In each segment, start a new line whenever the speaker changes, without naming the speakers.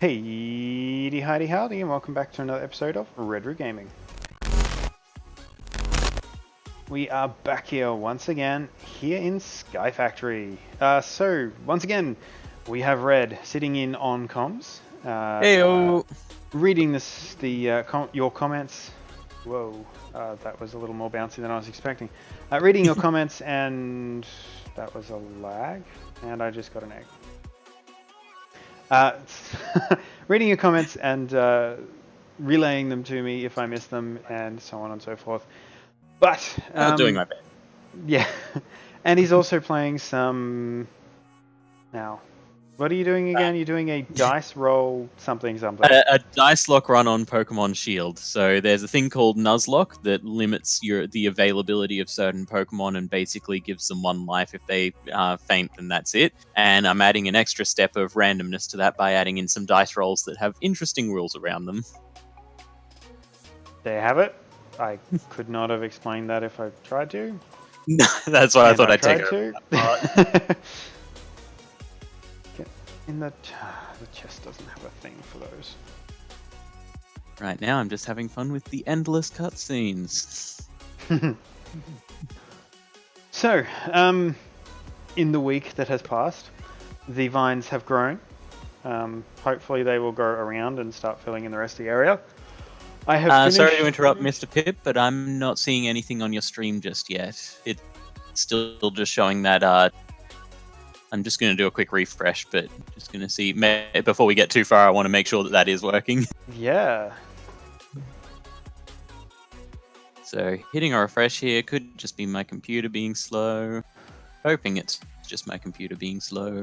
Hey, howdy, and welcome back to another episode of Redru Gaming. We are back here once again, here in SkyFactory. So, once again, we have Red sitting in on comms.
Heyo!
Reading your comments. Whoa, that was a little more bouncy than I was expecting. Reading your comments, and that was a lag, and I just got an egg. Reading your comments and relaying them to me if I miss them, and so on and so forth. But
doing my best.
Yeah, and he's also playing some. Now, what are you doing again? You're doing a dice roll something.
A dice lock run on Pokemon Shield. So there's a thing called Nuzlocke that limits the availability of certain Pokemon and basically gives them one life. If they faint, then that's it. And I'm adding an extra step of randomness to that by adding in some dice rolls that have interesting rules around them.
There you have it. I could not have explained that if I tried to.
No, that's why I thought I'd take
it. The chest doesn't have a thing for those.
Right now, I'm just having fun with the endless cutscenes.
So, in the week that has passed, the vines have grown. Hopefully, they will grow around and start filling in the rest of the area. I have
Sorry to interrupt, Mr. Pip, but I'm not seeing anything on your stream just yet. It's still just showing that. I'm just going to do a quick refresh, but just going to see. Before we get too far, I want to make sure that is working.
Yeah.
So hitting a refresh here could just be my computer being slow. Hoping it's just my computer being slow.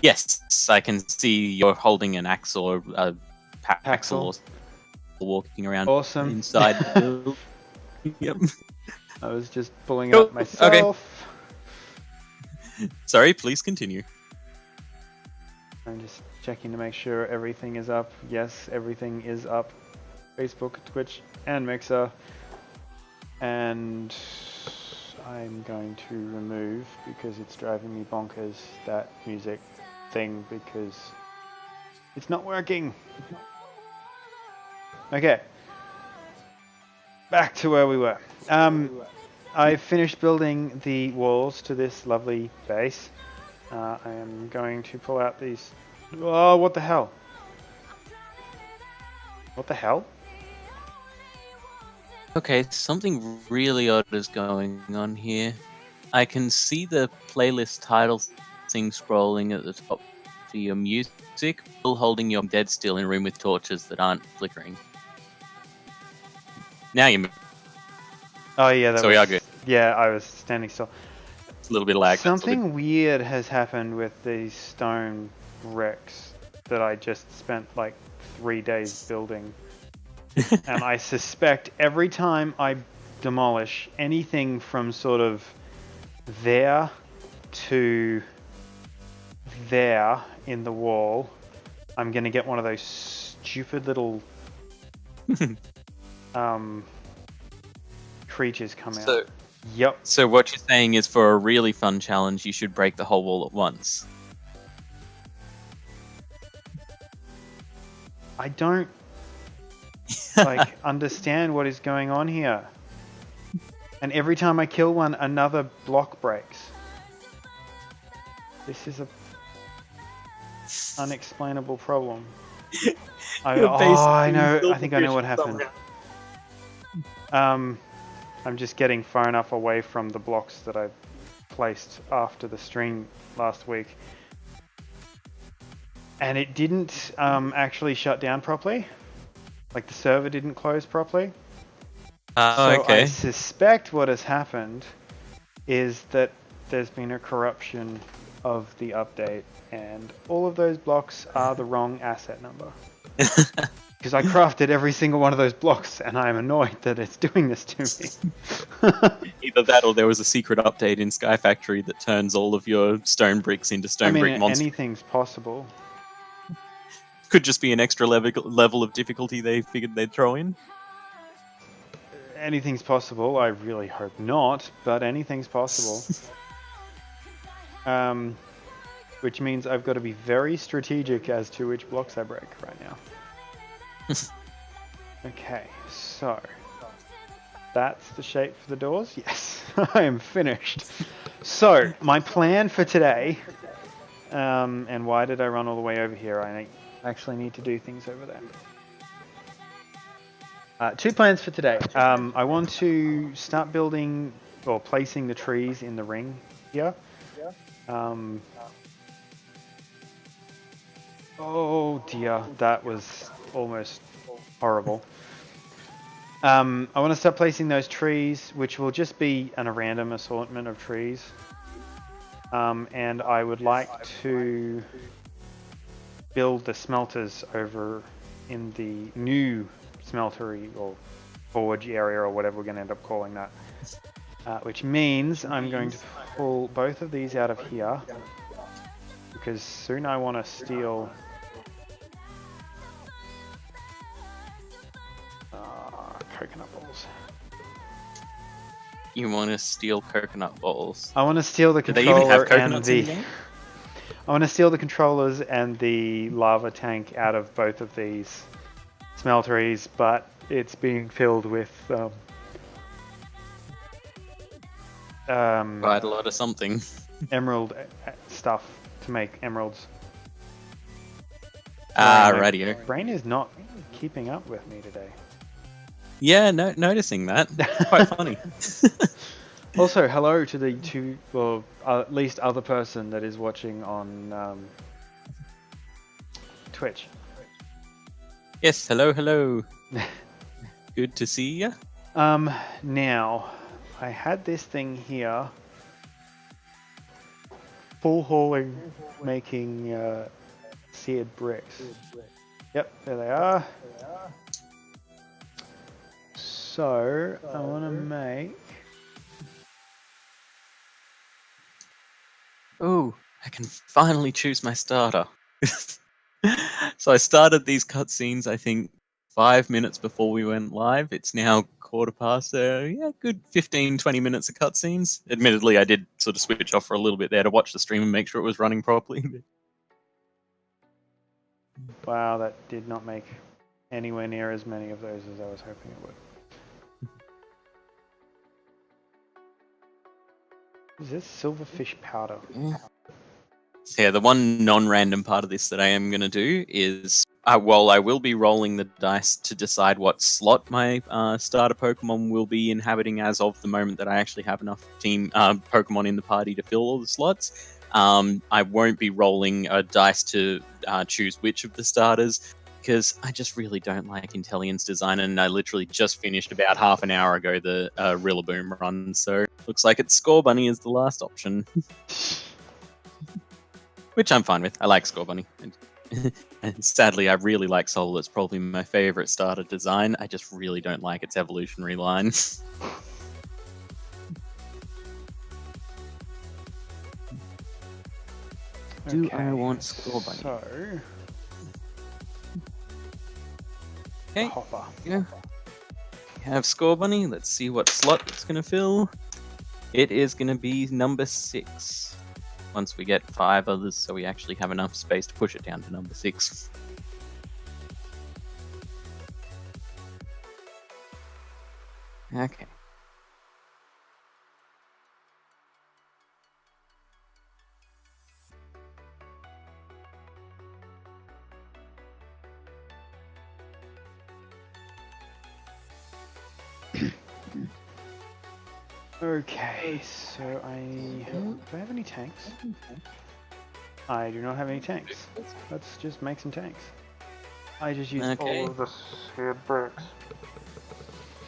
Yes, I can see you're holding an axe or a paxel or walking around inside the build. Yep.
I was just pulling up myself.
Okay. Sorry, please continue.
I'm just checking to make sure everything is up. Yes, everything is up. Facebook, Twitch, and Mixer. And I'm going to remove, because it's driving me bonkers, that music thing, because it's not working. Okay. Back to where we were. I finished building the walls to this lovely base. I am going to pull out these... Oh, what the hell? What the hell?
Okay, something really odd is going on here. I can see the playlist title thing scrolling at the top for your music, still holding your dead still in a room with torches that aren't flickering. Now you're...
Oh yeah,
we are good.
Yeah, I was standing still.
It's a little bit of lag.
Something weird has happened with these stone wrecks that I just spent like 3 days building. And I suspect every time I demolish anything from sort of there to there in the wall, I'm going to get one of those stupid little creatures come out. Yep.
So what you're saying is, for a really fun challenge, you should break the whole wall at once.
I don't understand what is going on here. And every time I kill one, another block breaks. This is a unexplainable problem. I know. I think I know what happened. I'm just getting far enough away from the blocks that I placed after the stream last week. and it didn't actually shut down properly. Like the server didn't close properly. So I
Okay.
suspect what has happened is that there's been a corruption of the update, and all of those blocks are the wrong asset number. Because I crafted every single one of those blocks, and I'm annoyed that it's doing this to me.
Either that, or there was a secret update in SkyFactory that turns all of your stone bricks into
I
stone
mean,
brick monsters.
anything's possible.
Could just be an extra level of difficulty they figured they'd throw in.
Anything's possible. I really hope not, but anything's possible. Which means I've got to be very strategic as to which blocks I break right now. Okay, so that's the shape for the doors. Yes, I am finished. So my plan for today, and why did I run all the way over here? I actually need to do things over there. 2 plans for today. I want to start building or placing the trees in the ring here. Oh dear, that was almost horrible. I want to start placing those trees, which will just be a random assortment of trees. And I would like to build the smelters over in the new smeltery or forge area or whatever we're going to end up calling that. Which means I'm going to pull both of these out of here, because soon I want to steal coconut balls.
You want to steal coconut balls?
I want to steal the
Do they even
controller
have
and
coconuts in
the.
the game?
I want to steal the controllers and the lava tank out of both of these smelteries, but it's being filled with
Quite a lot of something.
emerald stuff to make emeralds.
Radio.
Brain is not keeping up with me today.
Yeah, noticing that. Quite funny.
Also, hello to the two, or at least other person that is watching on Twitch.
Yes, hello. Good to see ya.
Now, I had this thing here, full hauling, making seared bricks. Yep, there they are. So, I want to make...
Oh, I can finally choose my starter. So I started these cutscenes, I think, 5 minutes before we went live. It's now 15:15, so yeah, good 15-20 minutes of cutscenes. Admittedly, I did sort of switch off for a little bit there to watch the stream and make sure it was running properly.
Wow, that did not make anywhere near as many of those as I was hoping it would. Is this silverfish powder?
So yeah, the one non-random part of this that I am going to do is, while I will be rolling the dice to decide what slot my starter Pokemon will be inhabiting as of the moment that I actually have enough team Pokemon in the party to fill all the slots, I won't be rolling a dice to choose which of the starters, because I just really don't like Intelligence Design, and I literally just finished about half an hour ago the Rillaboom run, so looks like it's Score Bunny is the last option. Which I'm fine with. I like Score Bunny. And sadly, I really like Soul. It's probably my favorite starter design. I just really don't like its evolutionary line. Do I want Score Bunny?
So...
Okay.
Hopper.
Yeah. We have Score Bunny. Let's see what slot it's going to fill. It is going to be number 6. Once we get 5 others, so we actually have enough space to push it down to number 6. Okay.
Okay, so do I have any tanks? I do not have any tanks. Let's just make some tanks. I just used
Okay.
all of the seared bricks.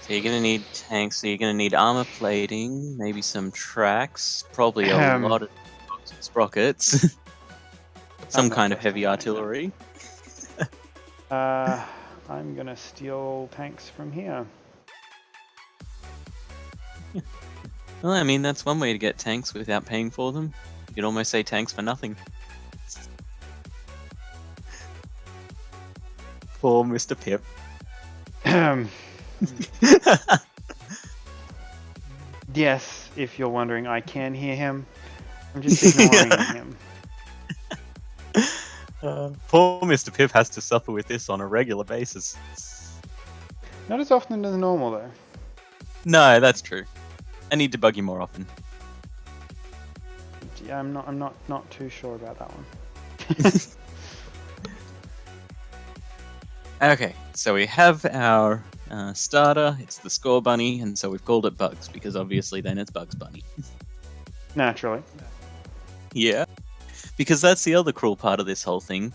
So you're gonna need tanks. So you're gonna need armor plating, maybe some tracks, probably a lot of sprockets, some
I'm not
kind of heavy
justifying that.
artillery.
I'm gonna steal tanks from here.
Well, I mean that's one way to get tanks without paying for them. You could almost say tanks for nothing. Poor Mr. Pip.
Yes, if you're wondering, I can hear him. I'm just ignoring him.
Poor Mr. Pip has to suffer with this on a regular basis.
Not as often as normal though.
No, that's true. I need to bug you more often.
Yeah, I'm not too sure about that one.
Okay, so we have our starter. It's the Score Bunny, and so we've called it Bugs because obviously then it's Bugs Bunny.
Naturally.
Yeah, because that's the other cruel part of this whole thing.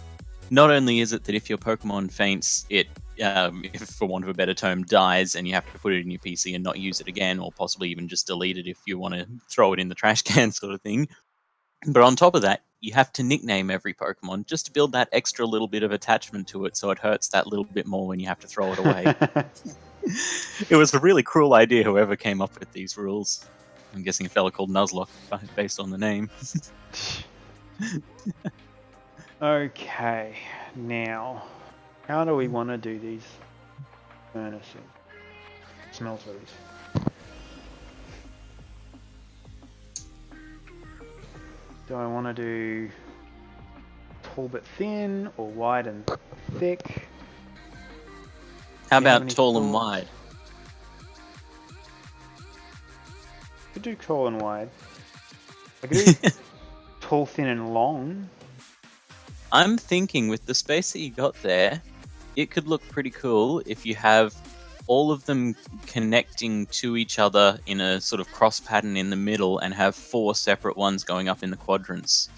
Not only is it that if your Pokemon faints, it, if, for want of a better term, dies, and you have to put it in your PC and not use it again, or possibly even just delete it if you want to throw it in the trash can, sort of thing. But on top of that, you have to nickname every Pokemon just to build that extra little bit of attachment to it, so it hurts that little bit more when you have to throw it away. It was a really cruel idea, whoever came up with these rules. I'm guessing a fella called Nuzlocke, based on the name.
Okay, now, how do we want to do these furnaces? Smelteries. Do I want to do tall but thin, or wide and thick?
How
Do you have
about
any
tall and
thoughts?
wide?
Could do tall and wide. I could do tall, thin, and long.
I'm thinking with the space that you got there, it could look pretty cool if you have all of them connecting to each other in a sort of cross pattern in the middle and have 4 separate ones going up in the quadrants.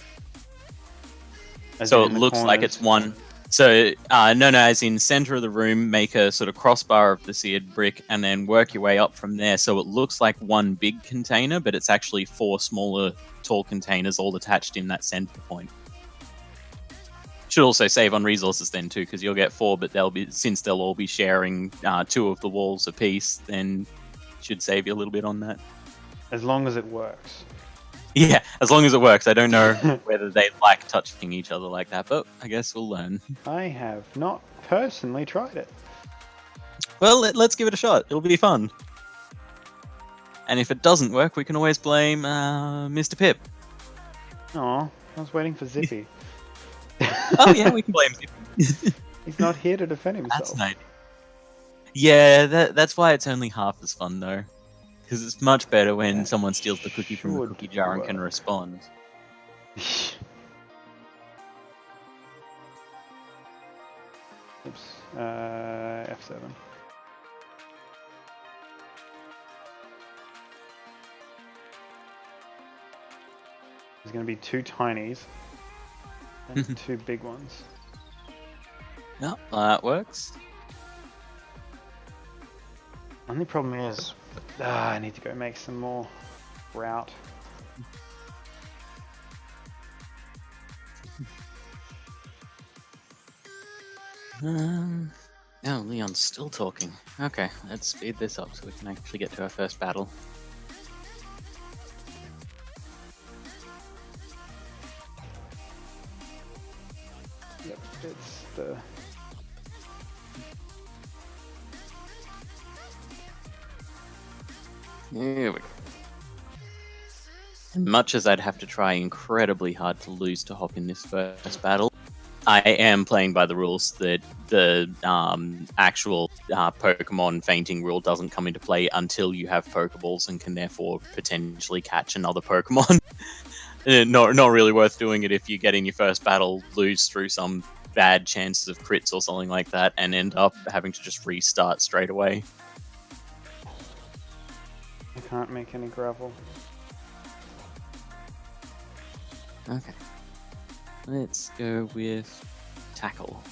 As
So
in
it
the
looks like
corners.
it's one. So, no, as in center of the room, make a sort of crossbar of the seared brick and then work your way up from there. So it looks like one big container, but it's actually 4 smaller, tall containers all attached in that center point. Should also save on resources then too, because you'll get 4, but since they'll all be sharing 2 of the walls apiece, then should save you a little bit on that.
As long as it works.
Yeah, as long as it works. I don't know whether they like touching each other like that, but I guess we'll learn.
I have not personally tried it.
Well, let's give it a shot. It'll be fun. And if it doesn't work, we can always blame Mr. Pip.
Aw, I was waiting for Zippy.
Oh yeah, we can blame Zippy.
He's not here to defend himself.
That's nice. Yeah, that's why it's only half as fun though. Because it's much better when
That
someone steals the cookie from the
should
cookie jar and can
work.
respond.
Oops. F7. There's going to be 2 tinies and 2 big ones.
No, that works.
Only problem is, I need to go make some more route.
Oh, Leon's still talking. Okay, let's speed this up so we can actually get to our first battle.
Yep, it's the...
Here we go. Much as I'd have to try incredibly hard to lose to hop in this first battle, I am playing by the rules that the actual Pokemon fainting rule doesn't come into play until you have Pokeballs and can therefore potentially catch another Pokemon. Not really worth doing it if you get in your first battle, lose through some bad chances of crits or something like that, and end up having to just restart straight away.
I can't make any gravel.
Okay. Let's go with tackle.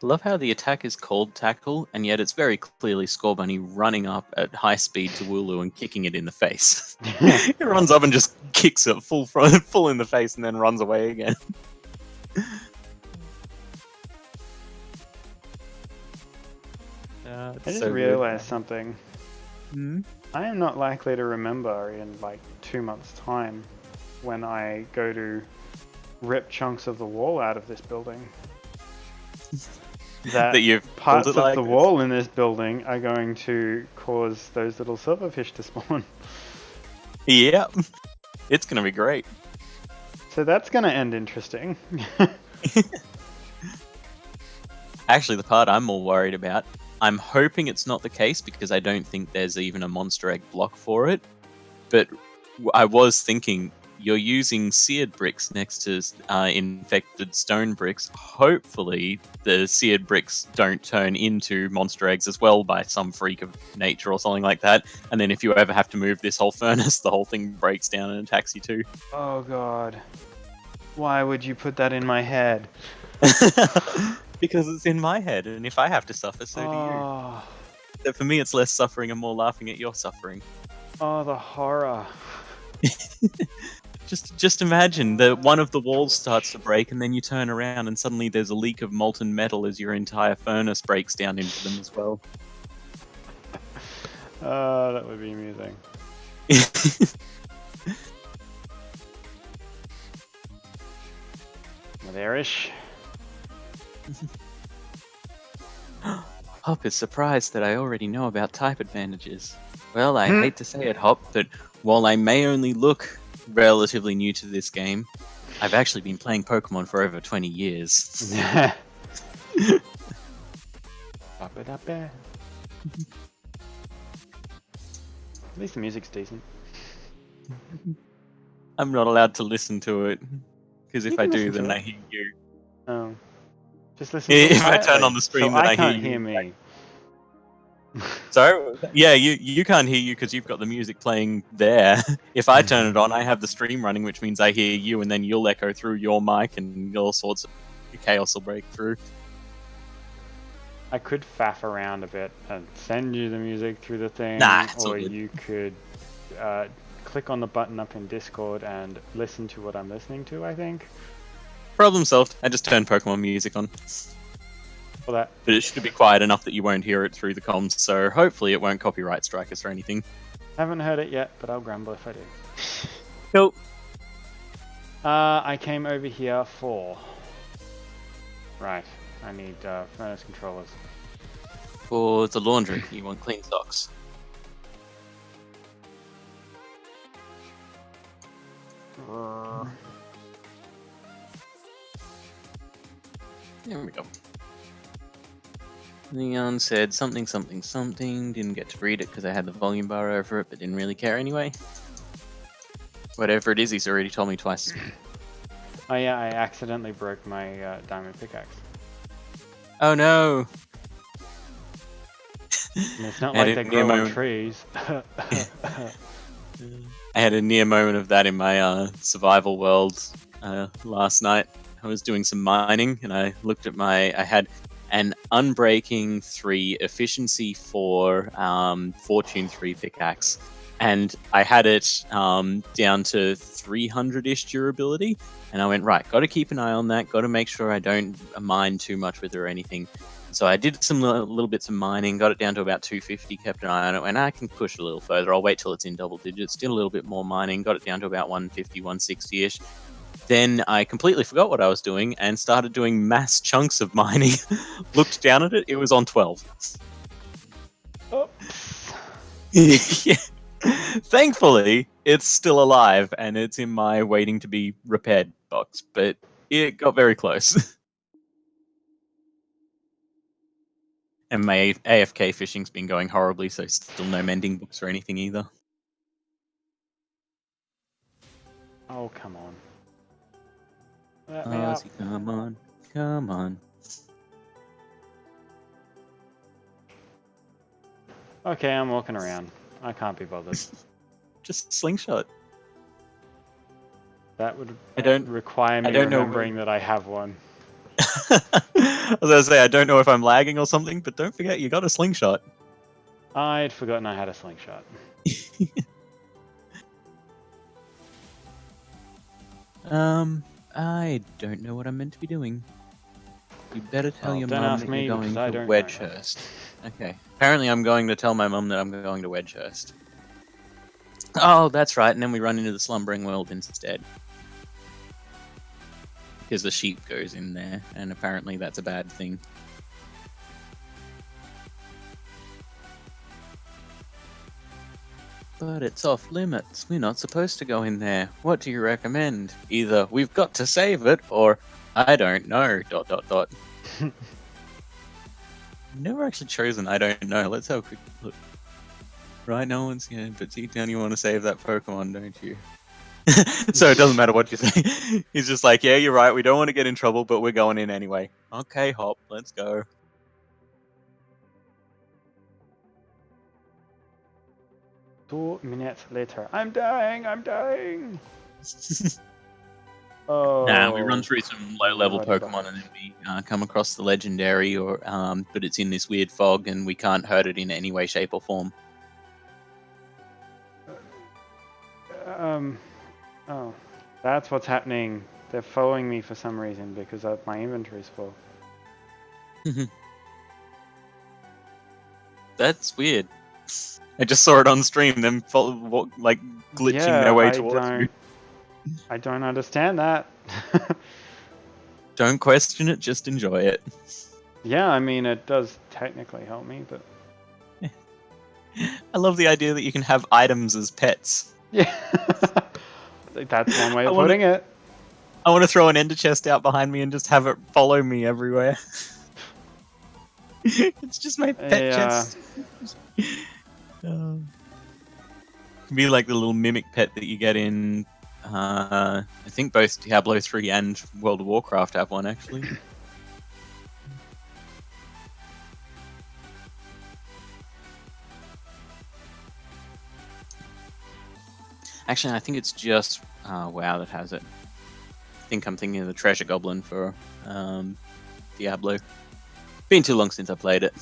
Love how the attack is called tackle, and yet it's very clearly Scorbunny running up at high speed to Wooloo and kicking it in the face. It runs up and just kicks it full in the face, and then runs away again.
I just realized something.
Hmm?
I am not likely to remember in like 2 months' time when I go to rip chunks of the wall out of this building. That
you've
parts
built
of
it like
the
this?
wall in this building are going to cause those little silverfish to spawn.
Yep. It's going to be great.
So that's going to end interesting.
Actually, the part I'm more worried about, I'm hoping it's not the case because I don't think there's even a monster egg block for it. But I was thinking, you're using seared bricks next to infected stone bricks. Hopefully, the seared bricks don't turn into monster eggs as well by some freak of nature or something like that. And then if you ever have to move this whole furnace, the whole thing breaks down and attacks you too.
Oh god. Why would you put that in my head?
Because it's in my head, and if I have to suffer, so do you. So for me, it's less suffering and more laughing at your suffering.
Oh, the horror.
Just imagine that one of the walls starts to break, and then you turn around, and suddenly there's a leak of molten metal as your entire furnace breaks down into them as well.
That would be amusing. There-ish.
Hop is surprised that I already know about type advantages. Well, I hate to say it, Hop, but while I may only look relatively new to this game, I've actually been playing Pokemon for over 20 years.
At least the music's decent.
I'm not allowed to listen to it, because if
You
I
can
do,
listen to
then
it.
I hear you.
Oh. Just listen
If I
quietly,
turn on the stream,
so
then
I
I
can't
hear
hear
you.
me.
So, yeah, you can't hear you because you've got the music playing there. If I turn it on, I have the stream running, which means I hear you, and then you'll echo through your mic, and all sorts of chaos will break through.
I could faff around a bit and send you the music through the thing,
Nah, it's all
or
good.
you could click on the button up in Discord and listen to what I'm listening to, I think.
Problem solved. I just turned Pokemon music on.
For that.
But it should be quiet enough that you won't hear it through the comms, so hopefully it won't copyright strike us or anything.
Haven't heard it yet, but I'll grumble if I do.
Cool.
I came over here for... Right, I need furnace controllers.
For the laundry, you want clean socks. There we go. Leon said something, something, something. Didn't get to read it because I had the volume bar over it, but didn't really care anyway. Whatever it is, he's already told me twice.
Oh yeah, I accidentally broke my diamond pickaxe.
Oh no!
And it's not
I had
like
a
they
near
grow on
moment.
trees.
I had a near moment of that in my survival world last night. I was doing some mining, and I looked at I had an Unbreaking 3, Efficiency 4, Fortune 3 pickaxe, and I had it down to 300-ish durability, and I went, right, got to keep an eye on that, got to make sure I don't mine too much with it or anything. So I did some little bits of mining, got it down to about 250, kept an eye on it, and I can push it a little further. I'll wait till it's in double digits, did a little bit more mining, got it down to about 150, 160-ish. Then I completely forgot what I was doing and started doing mass chunks of mining. Looked down at it, it was on 12.
Oops.
Yeah. Thankfully, it's still alive and it's in my waiting to be repaired box, but it got very close. And my AFK fishing's been going horribly, so still no mending books or anything either.
Oh, come on. Let me up.
Ozzy, come on, come on.
Okay, I'm walking around. I can't be bothered.
Just slingshot.
That would
I don't
require me
know
remembering that I have one.
I was gonna say, I don't know if I'm lagging or something, but don't forget you got a slingshot.
I'd forgotten I had a slingshot.
I don't know what I'm meant to be doing. You better tell
Well,
your
don't
mum
ask
that
me
you're
because
going
I
to
don't know.
Wedgehurst. Okay. Apparently I'm going to tell my mum that I'm going to Wedgehurst. Oh, that's right, and then we run into the slumbering world instead. Because the sheep goes in there, and apparently that's a bad thing. But it's off limits. We're not supposed to go in there. What do you recommend? Either we've got to save it, or I don't know. ... Never actually chosen I don't know. Let's have a quick look. Right, no one's here, but deep down you want to save that Pokemon, don't you? So it doesn't matter what you say. He's just like, yeah, you're right. We don't want to get in trouble, but we're going in anyway. Okay, Hop, let's go.
2 minutes later. I'm dying! I'm dying! Oh.
Nah, we run through some low-level
bloody
Pokemon,
buggers.
and then we come across the legendary, or but it's in this weird fog, and we can't hurt it in any way, shape, or form.
Oh. That's what's happening. They're following me for some reason because my inventory's full.
That's weird. I just saw it on stream. Them glitching their way towards you.
I don't understand that.
Don't question it. Just enjoy it.
Yeah, I mean it does technically help me, but
I love the idea that you can have items as pets.
yeah, that's one way of putting it.
I want to throw an ender chest out behind me and just have it follow me everywhere. It's just my pet chest. Be like the little mimic pet that you get in. I think both Diablo 3 and World of Warcraft have one, actually. Actually, I think it's just WoW that has it. I think I'm thinking of the Treasure Goblin for Diablo. Been too long since I played it.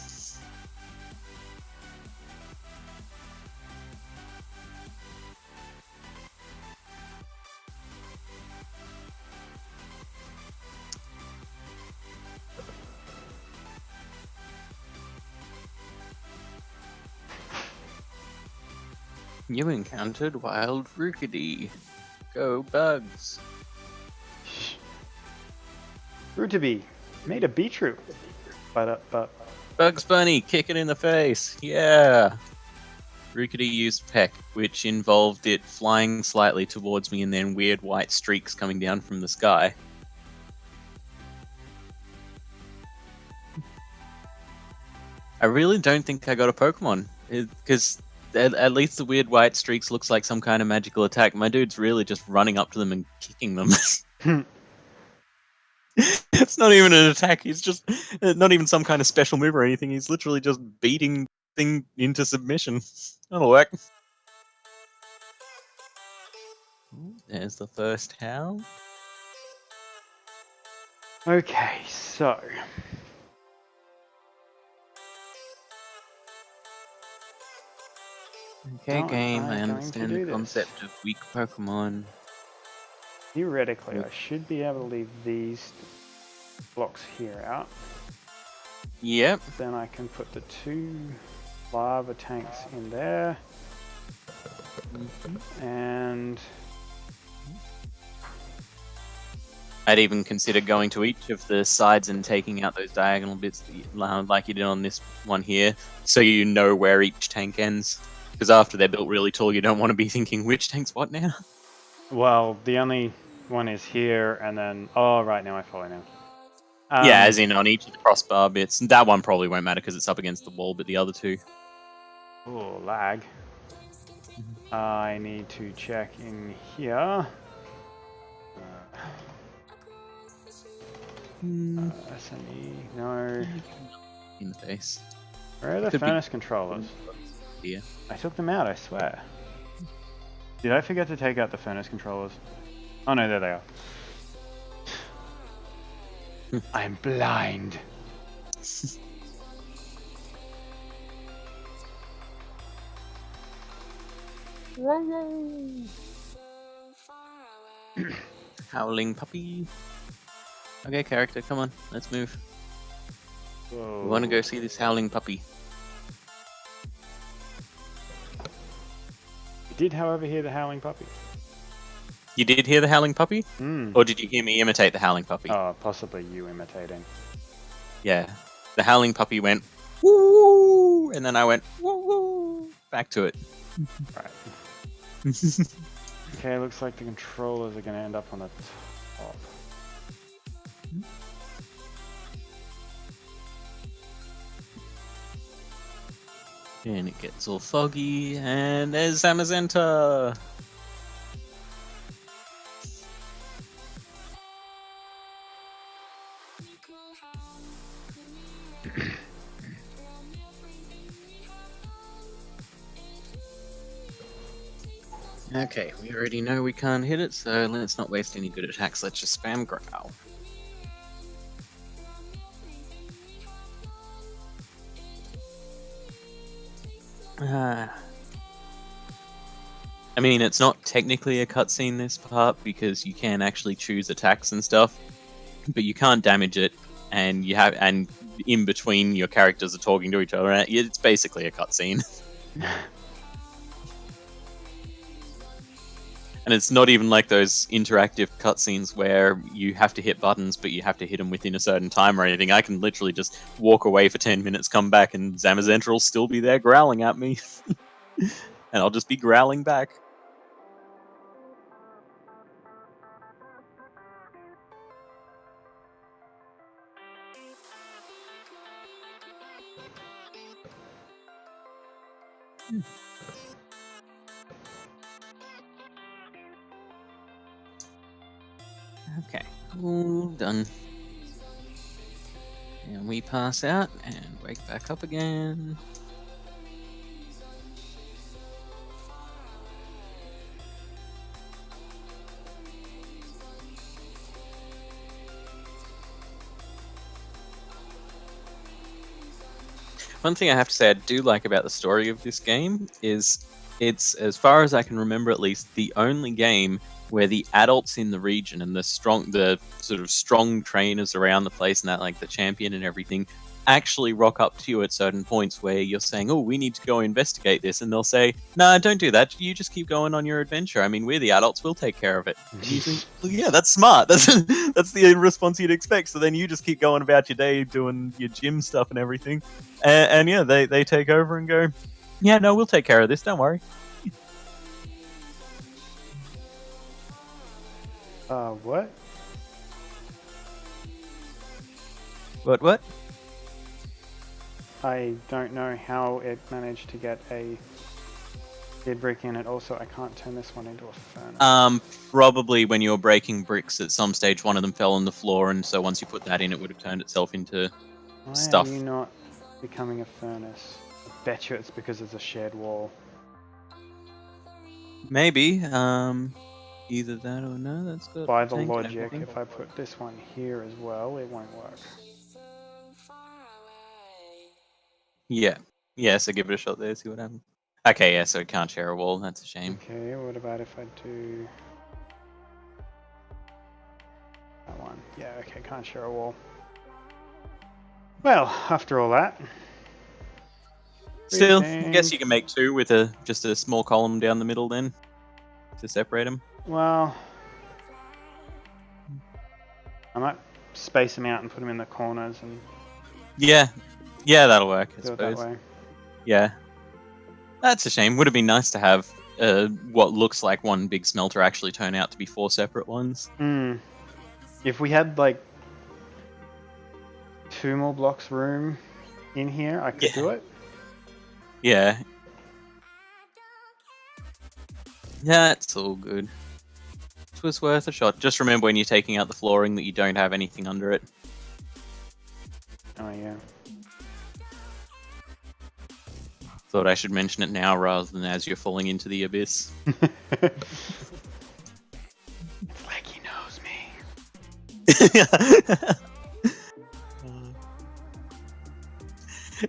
You encountered Wild Rookidee. Go Bugs.
Rootabee made a beetroot. But
Bugs Bunny, kick it in the face. Yeah. Rookidee used Peck, which involved it flying slightly towards me and then weird white streaks coming down from the sky. I really don't think I got a Pokemon, because at least the weird white streaks looks like some kind of magical attack. My dude's really just running up to them and kicking them. It's not even an attack. He's just not even some kind of special move or anything. He's literally just beating thing into submission. That'll work. There's the first howl.
okay, so
Okay, game. I
I'm going to
understand
do
the
this.
concept of weak Pokemon.
Theoretically, I should be able to leave these blocks here out.
Yep.
Then I can put the 2 lava tanks in there. And
I'd even consider going to each of the sides and taking out those diagonal bits like you did on this one here, so you know where each tank ends. Because after they're built really tall, you don't want to be thinking, which tank's what now?
well, the only one is here, and then right now I follow now.
Yeah, as in on each of the crossbar bits. That one probably won't matter because it's up against the wall, but the other two.
Oh, lag. I need to check in here. SME, no.
In the face.
Where are the
Could be-
furnace controllers?
Yeah.
I took them out, I swear. Did I forget to take out the furnace controllers? Oh no, there they are. I'm blind.
Howling puppy. Okay, character, come on, let's move.
Whoa.
We want to go see this howling puppy.
You did, however, hear the howling puppy.
You did hear the howling puppy?
Hmm.
Or did you hear me imitate the howling puppy?
Oh, possibly you imitating.
Yeah. The howling puppy went, woo! And then I went, woo woo! Back to it.
Right. Okay, looks like the controllers are going to end up on the top.
And it gets all foggy, and there's Zamazenta! Okay, we already know we can't hit it, so let's not waste any good attacks. Let's just spam growl. I mean, it's not technically a cutscene this part because you can actually choose attacks and stuff, but you can't damage it, and in between your characters are talking to each other. It's basically a cutscene. And it's not even like those interactive cutscenes where you have to hit buttons, but you have to hit them within a certain time or anything. I can literally just walk away for 10 minutes, come back, and Zamazenta will still be there growling at me. And I'll just be growling back. Okay, all done. And we pass out and wake back up again. One thing I have to say I do like about the story of this game is it's, as far as I can remember at least, the only game where the adults in the region and the sort of strong trainers around the place and that, like the champion and everything, actually rock up to you at certain points where you're saying, oh, we need to go investigate this, and they'll say, nah, don't do that, you just keep going on your adventure. I mean, we're the adults, we'll take care of it. And you think, well, yeah, that's smart. That's the response you'd expect. So then you just keep going about your day doing your gym stuff and everything, and yeah, they take over and go, yeah, no, we'll take care of this, don't worry.
What?
What?
I don't know how it managed to get a dead brick in it. Also, I can't turn this one into a furnace.
Probably when you were breaking bricks at some stage, one of them fell on the floor, and so once you put that in, it would have turned itself into stuff.
Why are you not becoming a furnace? I bet you it's because it's a shared wall.
Maybe. Either that or no, that's good.
By the logic, if I put this one here as well, it won't work.
Yeah. Yeah, so give it a shot there, see what happens. Okay, yeah, so it can't share a wall, that's a shame.
Okay, what about if I do that one? Yeah, okay, can't share a wall. Well, after all that.
Still, I guess you can make two with just a small column down the middle then to separate them.
Well, I might space them out and put them in the corners and
yeah, that'll work, I
do it
suppose.
that way.
Yeah, that's a shame. Would have been nice to have what looks like one big smelter actually turn out to be 4 separate ones.
If we had like 2 more blocks room in here, I could do it.
Yeah. That's all good. was worth a shot. Just remember when you're taking out the flooring that you don't have anything under it.
Oh yeah.
Thought I should mention it now rather than as you're falling into the abyss.
It's like he knows me.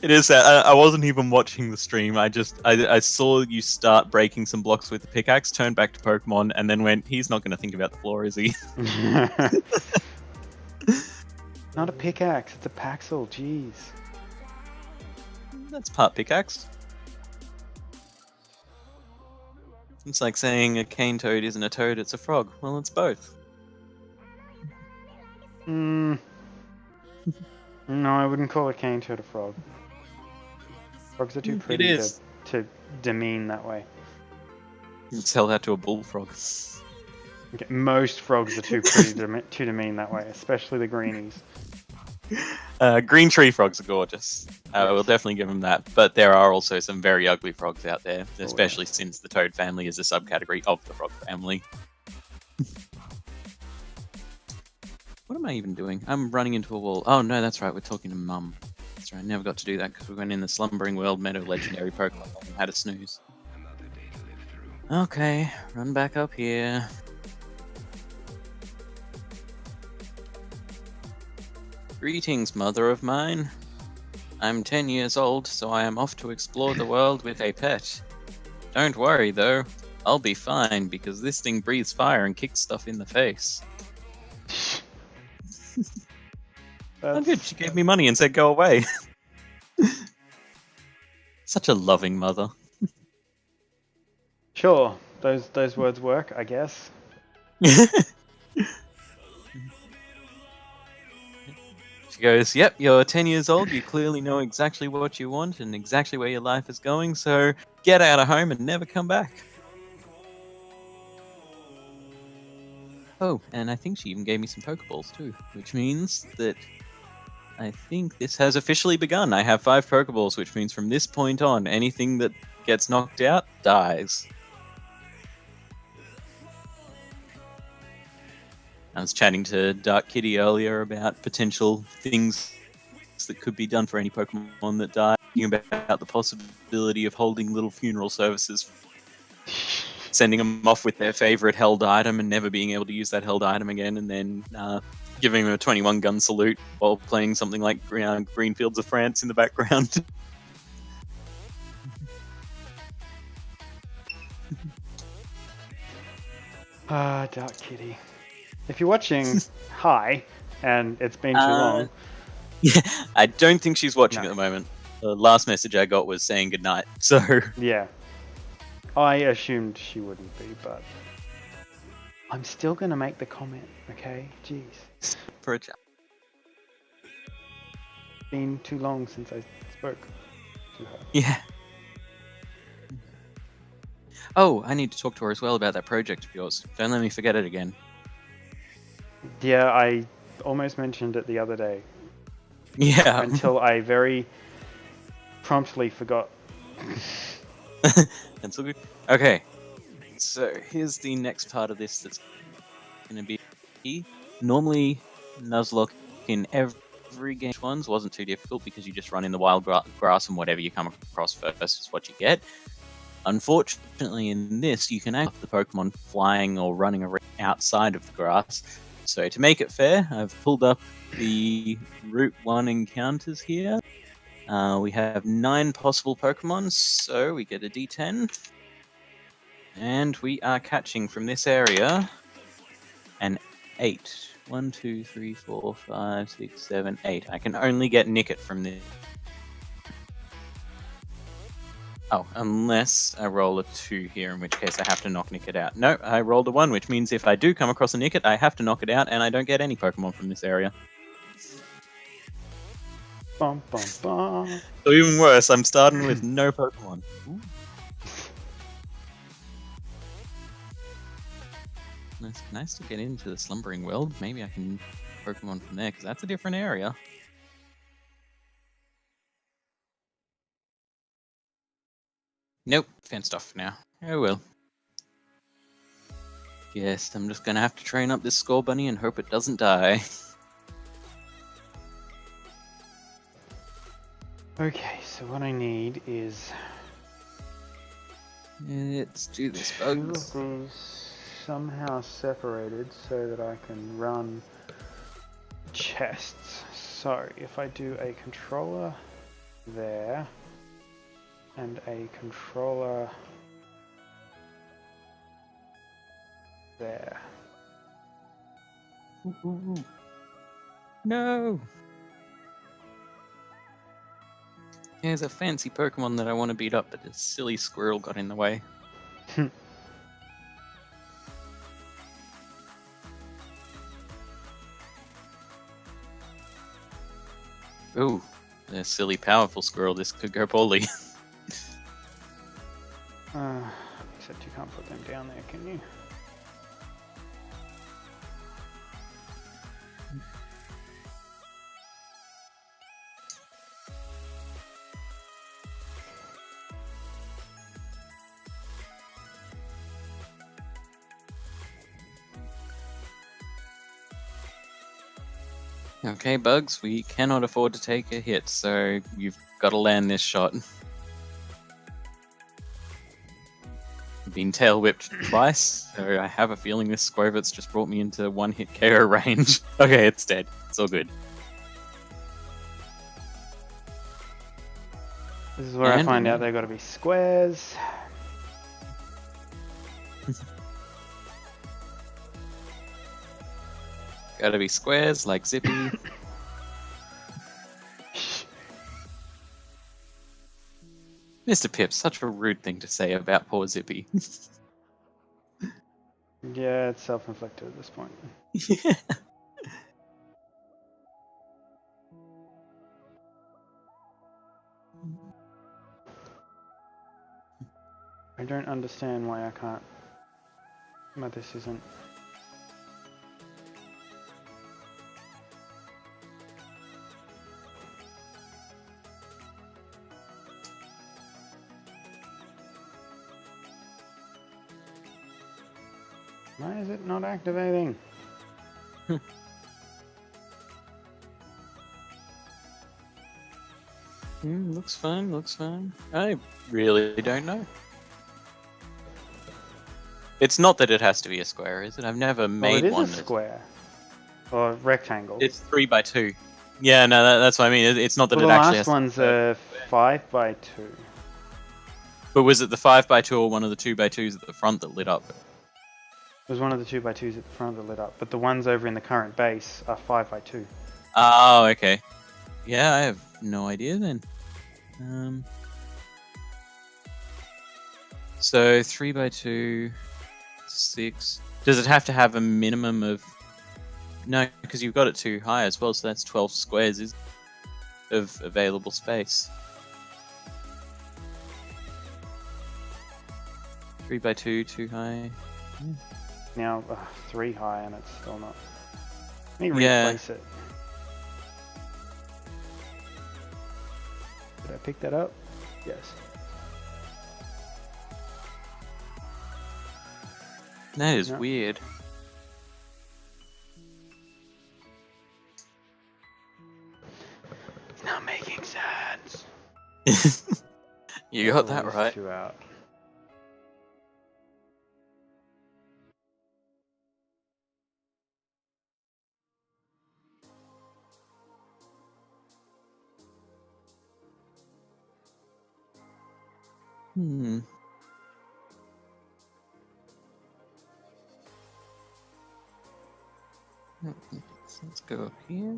It is that I wasn't even watching the stream. I saw you start breaking some blocks with the pickaxe, turned back to Pokemon, and then went, he's not going to think about the floor, is he?
Not a pickaxe, it's a Paxel, jeez.
That's part pickaxe. It's like saying a cane toad isn't a toad, it's a frog. Well, it's both.
No, I wouldn't call a cane toad a frog. Frogs are too pretty to demean that way.
Let's tell that to a bullfrog.
Okay, most frogs are too pretty to demean that way, especially the greenies.
Green tree frogs are gorgeous. We'll definitely give them that. But there are also some very ugly frogs out there, especially since the toad family is a subcategory of the frog family. What am I even doing? I'm running into a wall. Oh no, that's right. We're talking to Mum. That's right. I never got to do that because we went in the Slumbering World Meadow Legendary Pokemon and had a snooze. Okay, run back up here. Greetings, mother of mine. I'm 10 years old, so I am off to explore the world with a pet. Don't worry, though. I'll be fine, because this thing breathes fire and kicks stuff in the face. Oh, good. She gave me money and said go away. Such a loving mother.
Sure, those words work, I guess.
She goes, yep, you're 10 years old, you clearly know exactly what you want and exactly where your life is going, so get out of home and never come back. Oh, and I think she even gave me some Pokeballs too, which means that I think this has officially begun. I have 5 Pokeballs, which means from this point on, anything that gets knocked out dies. I was chatting to Dark Kitty earlier about potential things that could be done for any Pokemon that die. Thinking about the possibility of holding little funeral services, sending them off with their favorite held item and never being able to use that held item again, and then giving them a 21 gun salute while playing something like Green Fields of France in the background.
Dark Kitty. If you're watching, hi, and it's been too long.
Yeah, I don't think she's watching at the moment. The last message I got was saying goodnight, so...
Yeah. I assumed she wouldn't be, but... I'm still gonna make the comment, okay? Jeez.
For a chat.
Been too long since I spoke to her.
Yeah. Oh, I need to talk to her as well about that project of yours. Don't let me forget it again.
Yeah, I almost mentioned it the other day.
Yeah.
Until I very promptly forgot.
That's all good. Okay. So here's the next part of this that's going to be... Normally, Nuzlocke in every game ones wasn't too difficult because you just run in the wild grass and whatever you come across first is what you get. Unfortunately, in this, you can have the Pokemon flying or running around outside of the grass. So to make it fair, I've pulled up the Route 1 encounters here. We have 9 possible Pokemon, so we get a D10. And we are catching from this area an 8. 1, 2, 3, 4, 5, 6, 7, 8. I can only get Nickit from this. Oh, unless I roll a 2 here, in which case I have to knock Nickit out. No, I rolled a 1, which means if I do come across a Nickit, I have to knock it out, and I don't get any Pokemon from this area.
Bum, bum, bum.
So even worse, I'm starting with no Pokemon. Ooh. Nice to get into the Slumbering World. Maybe I can Pokemon from there, because that's a different area. Nope, fenced off now. Oh well. Yes, I'm just gonna have to train up this skull bunny and hope it doesn't die.
Okay, so what I need is
Let's do this,
two of
bugs.
these somehow separated so that I can run chests. So if I do a controller there and a controller there.
Ooh. No! Here's a fancy Pokemon that I want to beat up, but this silly squirrel got in the way. Ooh, a silly powerful squirrel, this could go poorly.
Except you can't put them down there, can you?
Okay, Bugs, we cannot afford to take a hit, so you've got to land this shot. I've been tail whipped twice, so I have a feeling this Squirt's just brought me into one-hit KO range. Okay, it's dead. It's all good.
This is where I find out they've got to be squares.
Gotta be squares like Zippy. Mr. Pip, such a rude thing to say about poor Zippy.
Yeah, it's self-inflicted at this point.
Yeah.
I don't understand why I can't. Why this isn't. Why is it not activating?
Looks fine, looks fine. I really don't know. It's not that it has to be a square, is it? I've never made
Well,
one.
it is a square. Or rectangle.
It's 3x2. Yeah, no, that's what I mean. It's not that
Well,
it
the
actually
last
has
one's
to be
a 5x2.
But was it the 5x2 or one of the 2x2s at the front that lit up?
It was one of the 2x2s at the front that lit up, but the ones over in the current base are 5x2.
Oh, okay. Yeah, I have no idea then. So 3x2, 6. Does it have to have a minimum of? No, because you've got it too high as well. So that's 12 squares of available space. 3x2, too high. Yeah.
Now 3 high and it's still not. Let me replace it. Did I pick that up? Yes.
That is weird.
It's not making sense.
You got that right.
2 out.
Let's go up here.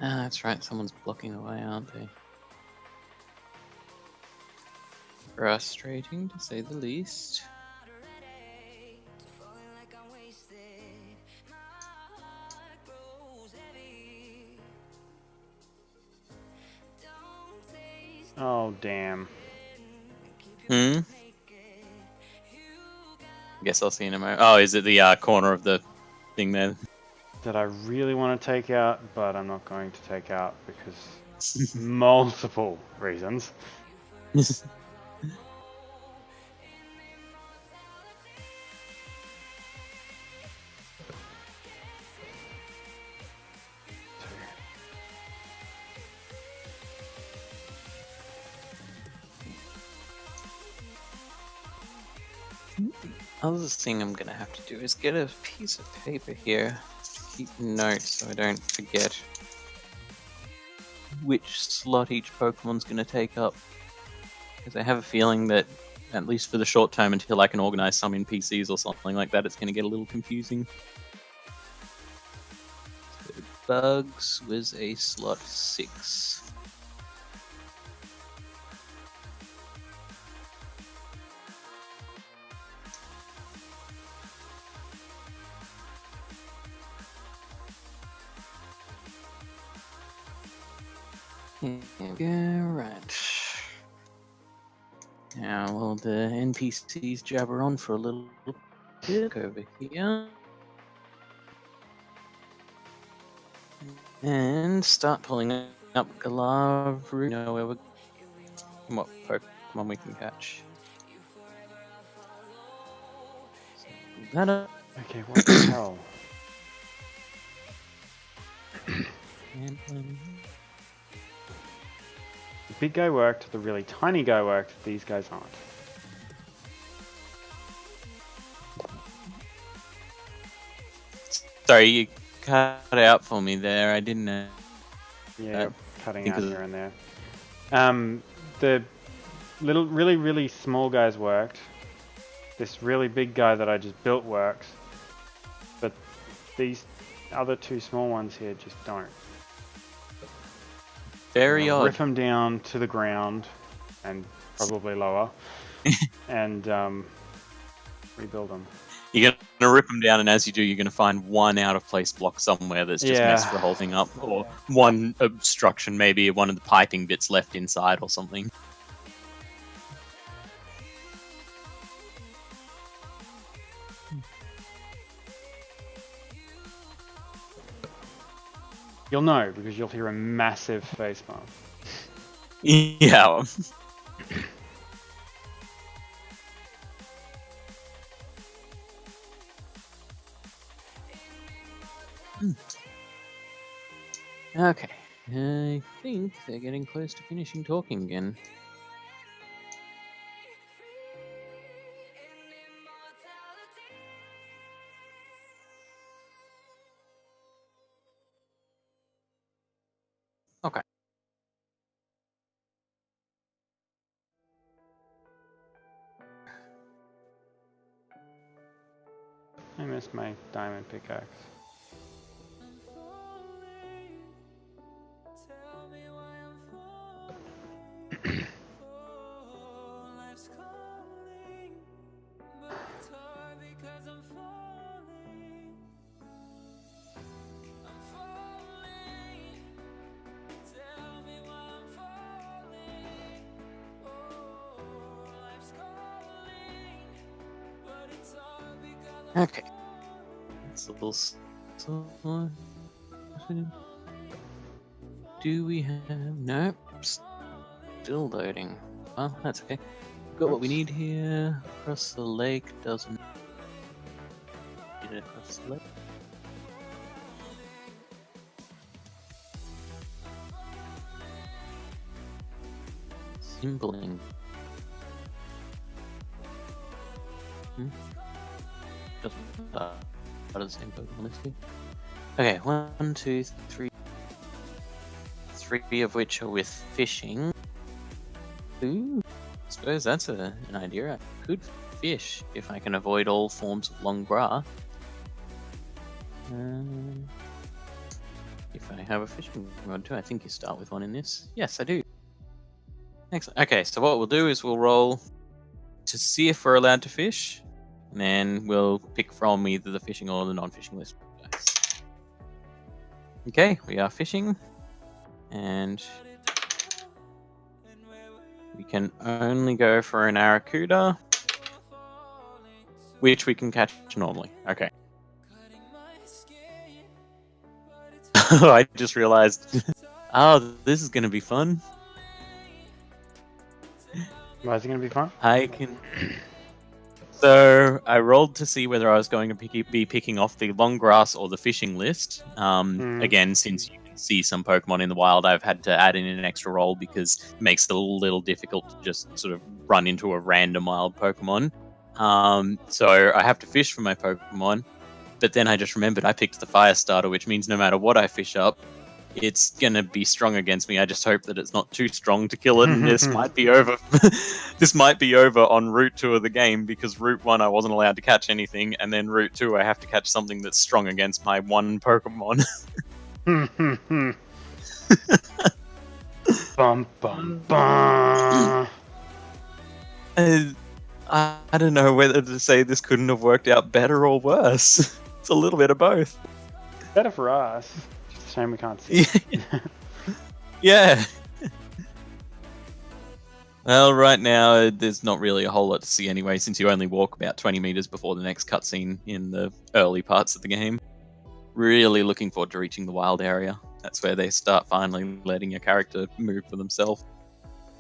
Ah, that's right. Someone's blocking the way, aren't they? Frustrating, to say the least.
Oh, damn.
Guess I'll see in a moment. Oh, is it the corner of the thing there?
That I really want to take out, but I'm not going to take out because multiple reasons.
Other thing I'm gonna have to do is get a piece of paper here to keep notes so I don't forget which slot each Pokemon's gonna take up. Because I have a feeling that, at least for the short term until I can organize some NPCs or something like that, it's gonna get a little confusing. So Bugs was a slot 6. Yeah, right. Now, will the NPCs jabber on for a little bit over here? And start pulling up Galavru. You know where what Pokemon we can catch. So that up.
Okay, what the hell?
And,
The big guy worked, the really tiny guy worked, these guys aren't.
sorry, you cut out for me there. I didn't know.
Yeah, cutting out
because-
here and there. The little, really small guys worked. This really big guy that I just built works. But these other two small ones here just don't.
Very
I'll
odd.
rip them down to the ground and probably lower and rebuild them.
You're gonna rip them down, and as you do, you're gonna find one out of place block somewhere that's just messed the whole thing up, or one obstruction, maybe one of the piping bits left inside or something.
You'll know because you'll hear a massive face bump.
Yeah. Okay. I think they're getting close to finishing talking again. Okay.
I missed my diamond pickaxe.
Okay. It's a little. Do we have? Nope. Still loading. Well, that's okay. We've got what we need here. Across the lake doesn't. Get it across the lake. Symboling. Doesn't are the same Pokemon listing. Okay, 1, 2, 3. 3 of which are with fishing. Ooh, I suppose that's an idea. I could fish if I can avoid all forms of long bra. If I have a fishing rod too, I think you start with one in this. Yes, I do. Excellent. Okay, so what we'll do is we'll roll to see if we're allowed to fish. And then we'll pick from either the fishing or the non-fishing list. Okay, we are fishing. And we can only go for an Aracuda, which we can catch normally. Okay. I just realized. Oh, this is going to be fun.
Why is it going to be fun?
I can... So I rolled to see whether I was going to be picking off the long grass or the fishing list. Again, since you can see some Pokemon in the wild, I've had to add in an extra roll because it makes it a little difficult to just sort of run into a random wild Pokemon. So I have to fish for my Pokemon. But then I just remembered I picked the Fire Starter, which means no matter what I fish up, it's gonna be strong against me. I just hope that it's not too strong to kill it, and this might be over. This might be over on Route 2 of the game, because Route 1 I wasn't allowed to catch anything, and then Route 2 I have to catch something that's strong against my one Pokemon.
Bum bum bum.
I don't know whether to say this couldn't have worked out better or worse. It's a little bit of both.
Better for us. Just a shame we can't see.
Yeah. Well, right now there's not really a whole lot to see anyway, since you only walk about 20 meters before the next cutscene in the early parts of the game. Really looking forward to reaching the wild area. That's where they start finally letting your character move for themselves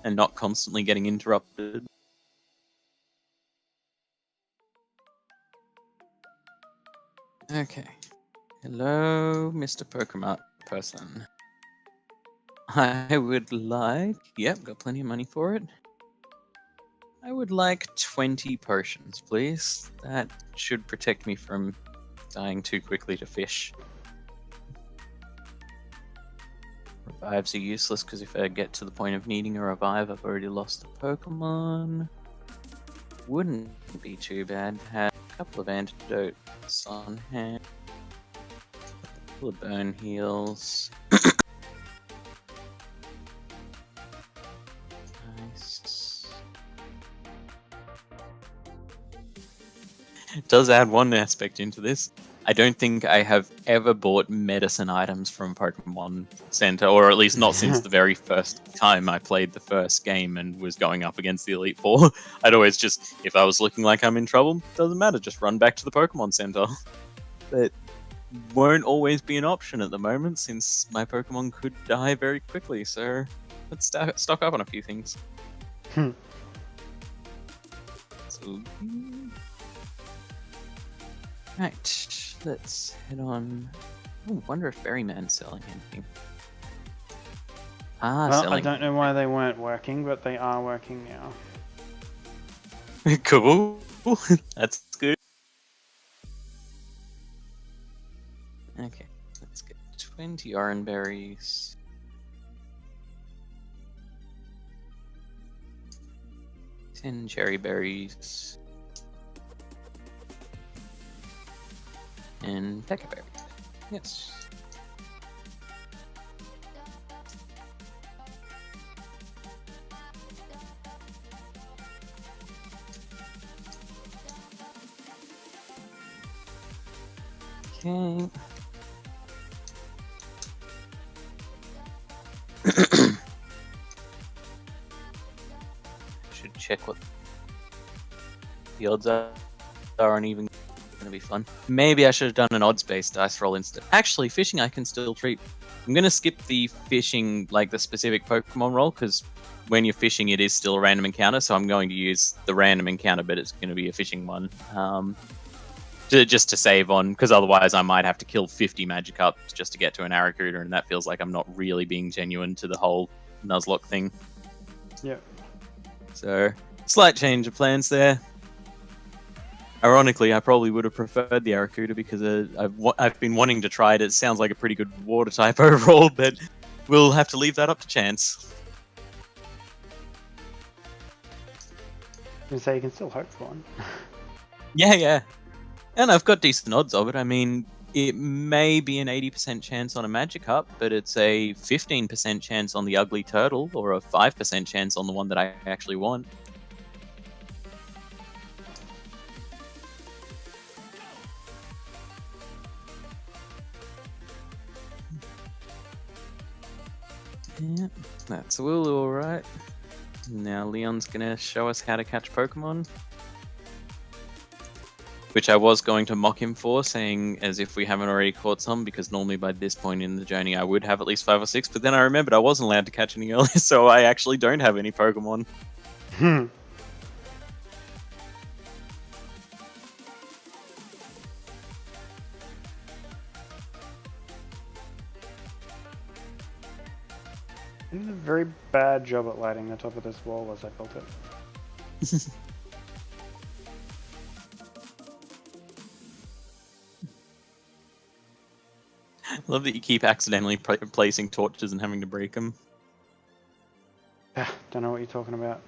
and not constantly getting interrupted. Okay. Hello, Mr. Pokemon person. I would like... Yep, got plenty of money for it. I would like 20 potions, please. That should protect me from dying too quickly to fish. Revives are useless because if I get to the point of needing a revive, I've already lost a Pokemon. Wouldn't be too bad. Have a couple of antidotes on hand. A couple of burn heals. Nice. It does add one aspect into this. I don't think I have ever bought medicine items from Pokemon Center, or at least not since the very first time I played the first game and was going up against the Elite Four. I'd always just, if I was looking like I'm in trouble, doesn't matter, just run back to the Pokemon Center. That won't always be an option at the moment, since my Pokemon could die very quickly, so let's stock up on a few things. So, right, let's head on. Oh, wonder if Ferryman's selling anything.
Well,
Selling.
I don't know why they weren't working, but they are working now.
Cool. That's good. Okay, let's get 20 orange berries. Ten cherry berries. And Pekka berries. Yes. Okay. Should check what the odds are on even gonna be fun. Maybe I should have done an odds-based dice roll instead. Actually, fishing I can still treat. I'm gonna skip the fishing, like the specific Pokemon roll, because when you're fishing it is still a random encounter, so I'm going to use the random encounter, but it's going to be a fishing one. Just to save on, because otherwise I might have to kill 50 Magikarps just to get to an Arrokuda, and that feels like I'm not really being genuine to the whole Nuzlocke thing.
Yep.
So, slight change of plans there. Ironically, I probably would have preferred the Arrokuda because I've been wanting to try it. It sounds like a pretty good water type overall, but we'll have to leave that up to chance.
I was gonna say you can still hope for one.
Yeah. And I've got decent odds of it. I mean, it may be an 80% chance on a Magikarp, but it's a 15% chance on the Ugly Turtle, or a 5% chance on the one that I actually want. Yeah, that's Wooloo, alright. Now Leon's gonna show us how to catch Pokemon. Which I was going to mock him for, saying as if we haven't already caught some, because normally by this point in the journey I would have at least 5 or 6, but then I remembered I wasn't allowed to catch any earlier, so I actually don't have any Pokemon.
I did a very bad job at lighting the top of this wall as I built it.
Love that you keep accidentally placing torches and having to break them.
Don't know what you're talking about.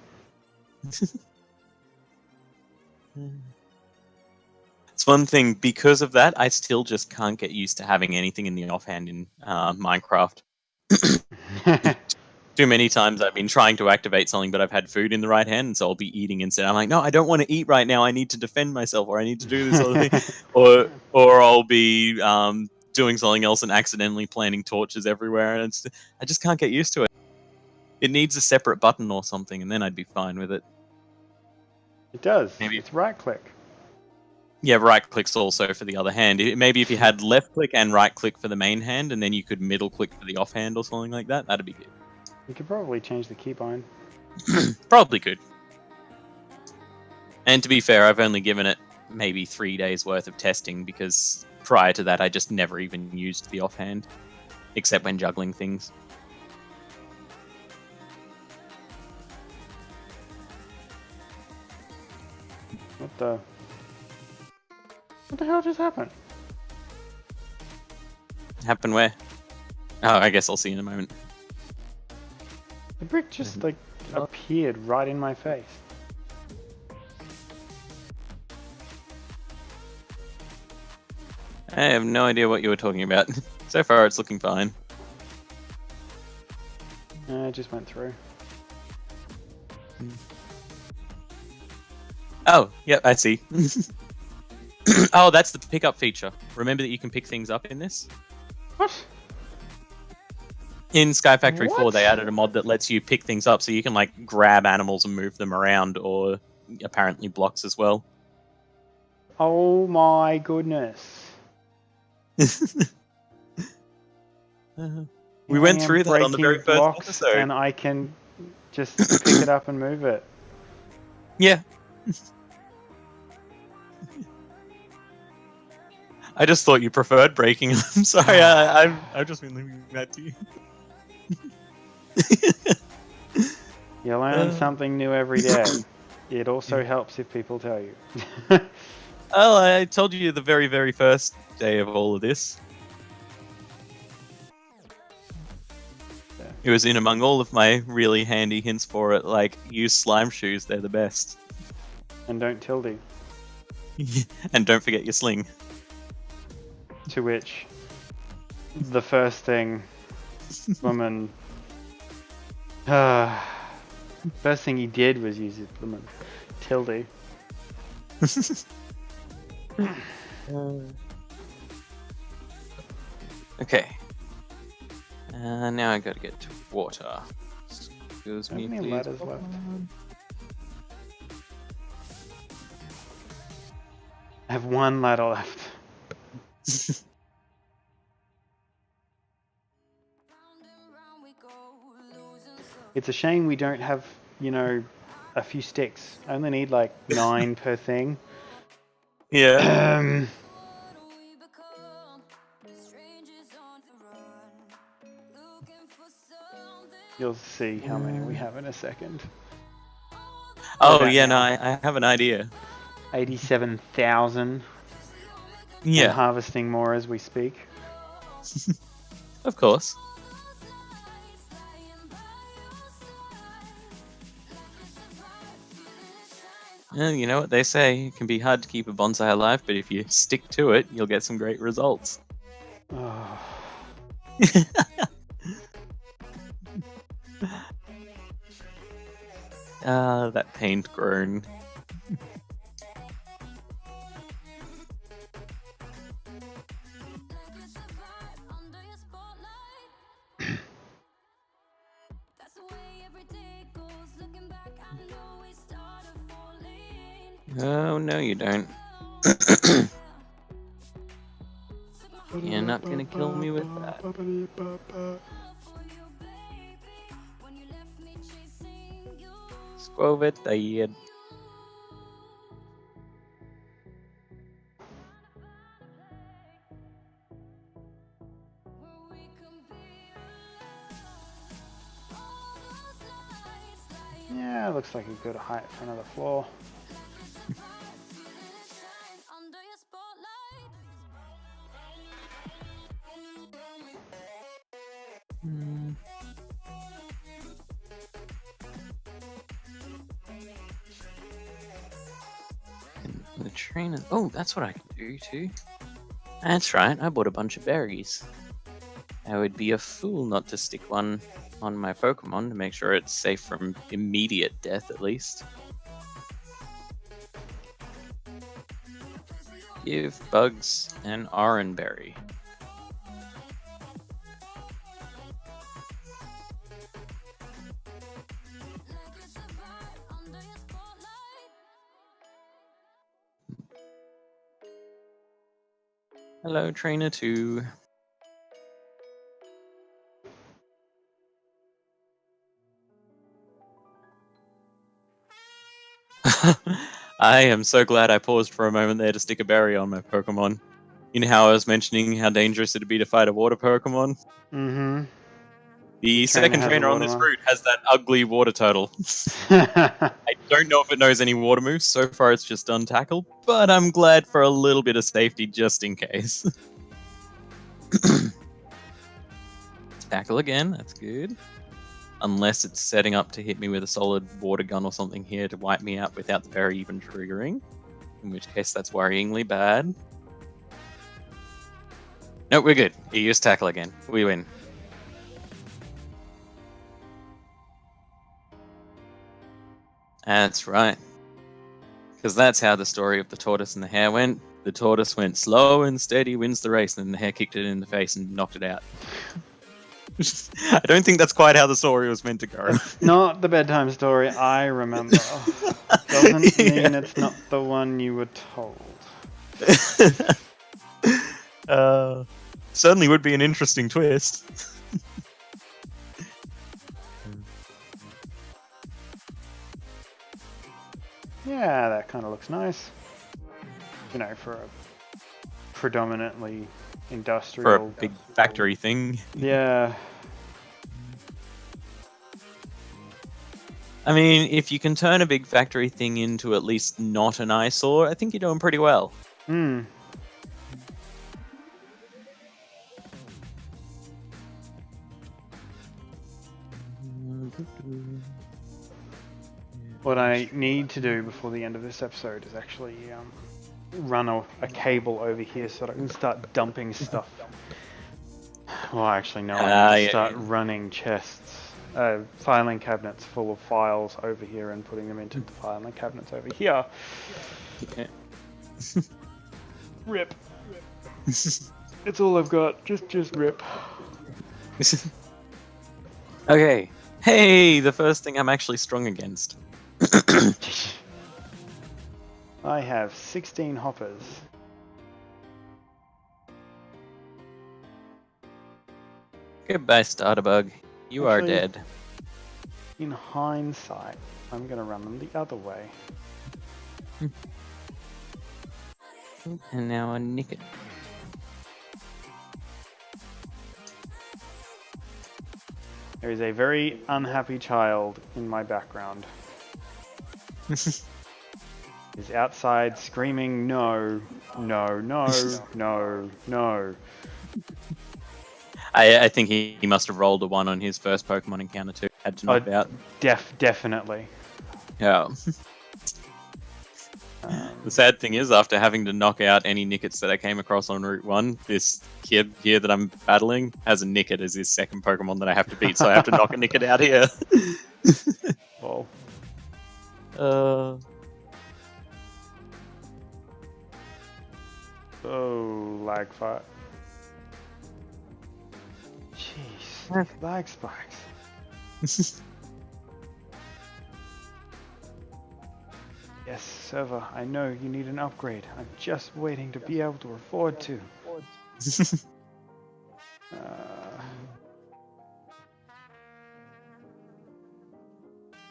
It's one thing, because of that, I still just can't get used to having anything in the offhand in Minecraft. Too many times I've been trying to activate something, but I've had food in the right hand, and so I'll be eating instead. I'm like, no, I don't want to eat right now. I need to defend myself, or I need to do this other thing. Or I'll be doing something else and accidentally planting torches everywhere, and I just can't get used to it. It needs a separate button or something, and then I'd be fine with it.
It does.
Maybe.
It's right click.
Yeah, right click's also for the other hand. Maybe if you had left click and right click for the main hand, and then you could middle click for the offhand or something like that, that'd be good.
You could probably change the keybind.
Probably could. And to be fair, I've only given it maybe 3 days worth of testing, because prior to that I just never even used the offhand, except when juggling things.
What the hell just happened?
Happen where? Oh, I guess I'll see in a moment.
The brick just like appeared right in my face.
I have no idea what you were talking about. So far it's looking fine.
It just went through.
Oh, yep, I see. Oh, that's the pickup feature. Remember that you can pick things up in this?
What?
In SkyFactory 4,
What?
they added a mod that lets you pick things up, so you can like grab animals and move them around, or apparently blocks as well.
Oh my goodness.
We went through that on the very first episode.
And I can just pick it up and move it.
Yeah. I just thought you preferred breaking them. I'm sorry, I've just been leaving that to you.
You learn something new every day. It also helps if people tell you.
Oh, I told you the very, very first day of all of this.
Yeah.
It was in among all of my really handy hints for it, like, use slime shoes, they're the best.
And don't tilde.
And don't forget your sling.
To which, the first thing, woman... first thing he did was use his woman tilde.
Okay. Now I gotta get to water. Excuse
How
me,
many
please.
ladders left? I have one ladder left. It's a shame we don't have, you know, a few sticks. I only need like 9 per thing.
Yeah.
You'll see how many we have in a second.
Oh, yeah, no, I have an idea.
87,000.
Yeah.
I'm harvesting more as we speak.
Of course. And you know what they say, it can be hard to keep a bonsai alive, but if you stick to it, you'll get some great results.
Oh.
That paint groan. Oh, no you don't. You're not gonna kill me with that. Squovet,
Yeah, looks like a good height for another floor.
trainer. Oh, that's what I can do too. That's right, I bought a bunch of berries. I would be a fool not to stick one on my Pokemon to make sure it's safe from immediate death at least. Give bugs an orange berry. Hello, Trainer 2. I am so glad I paused for a moment there to stick a berry on my Pokemon. You know how I was mentioning how dangerous it'd be to fight a water Pokemon?
Mm-hmm.
The second trainer on this route has that ugly water turtle.
I
I don't know if it knows any water moves. So far, it's just done tackle, but I'm glad for a little bit of safety just in case. Tackle again, that's good. Unless it's setting up to hit me with a solid water gun or something here to wipe me out without the berry even triggering. In which case, that's worryingly bad. No, we're good. He used tackle again. We win. That's right. Because that's how the story of the tortoise and the hare went. The tortoise went slow and steady, wins the race, and then the hare kicked it in the face and knocked it out. I don't think that's quite how the story was meant to go.
Not the bedtime story I remember. Doesn't mean it's not the one you were told.
Certainly would be an interesting twist.
Yeah, that kind of looks nice. You know, for a predominantly industrial...
For a big factory thing.
Yeah.
I mean, if you can turn a big factory thing into at least not an eyesore, I think you're doing pretty well.
Hmm. What I need to do before the end of this episode is actually run a cable over here so that I can start dumping stuff. Well, actually, no. I need to start running chests, filing cabinets full of files over here and putting them into the filing cabinets over here.
Okay.
Rip. It's all I've got. Just rip.
Okay. Hey, the first thing I'm actually strong against.
I have 16 hoppers.
Goodbye, Starterbug. You are dead.
In hindsight, I'm going to run them the other way.
And now I nick it.
There is a very unhappy child in my background. He's outside screaming, no, no, no, no, no.
I think he must have rolled a 1 on his first Pokemon encounter too. Had to knock it out.
Definitely.
Yeah. The sad thing is, after having to knock out any Nickets that I came across on Route 1, this kid here that I'm battling has a Nicket as his second Pokemon that I have to beat, so I have to knock a Nicket out here.
Well. Oh, lag fight. Jeez, lag spikes. Yes, server, I know you need an upgrade. I'm just waiting to be able to afford to.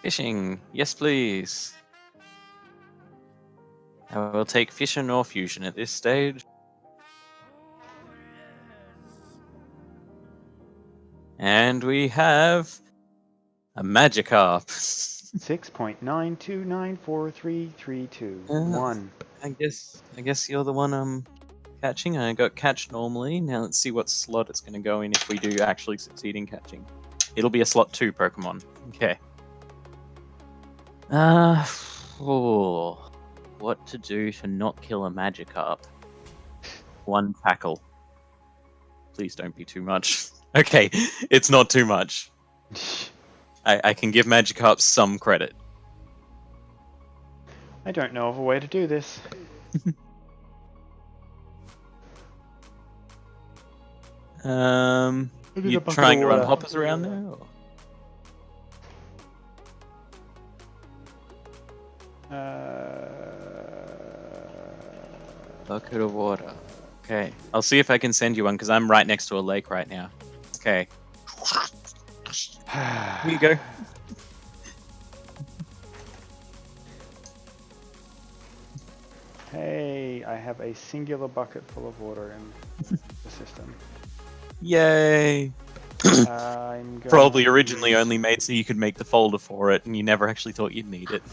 Fishing, yes please. I will take Fission or Fusion at this stage. And we have a Magikarp.
6.9294332.
I guess you're the one I'm catching. I got catch normally. Now let's see what slot it's going to go in if we do actually succeed in catching. It'll be a slot 2 Pokemon. Okay. What to do to not kill a Magikarp? 1 tackle. Please don't be too much. Okay, it's not too much. I can give Magikarp some credit.
I don't know of a way to do this.
You trying to run hoppers around there? Or? Bucket of water. Okay, I'll see if I can send you one because I'm right next to a lake right now. Okay. Here you go.
Hey, I have a singular bucket full of water in the system.
Yay!
I'm going
Probably originally only made so you could make the folder for it, and you never actually thought you'd need it.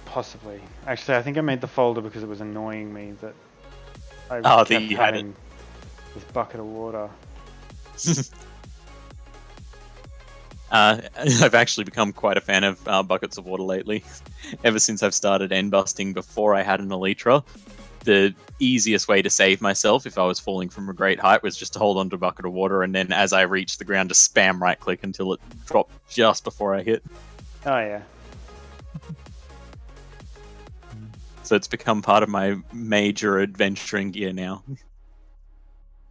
Possibly. Actually, I think I made the folder because it was annoying me that I kept
that you had
having this bucket of water.
I've actually become quite a fan of buckets of water lately. Ever since I've started end busting before I had an Elytra, the easiest way to save myself if I was falling from a great height was just to hold onto a bucket of water, and then as I reached the ground, to spam right click until it dropped just before I hit.
Oh yeah.
So it's become part of my major adventuring gear now.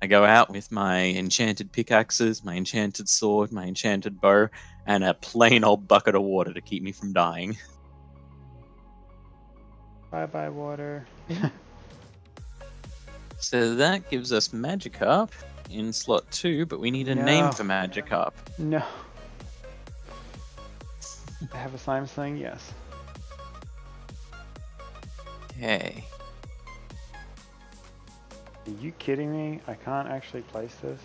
I go out with my enchanted pickaxes, my enchanted sword, my enchanted bow, and a plain old bucket of water to keep me from dying.
Bye-bye, water.
So that gives us Magikarp in slot 2, but we need a name for Magikarp.
No. I have a slime saying yes.
Okay.
Are you kidding me? I can't actually place this.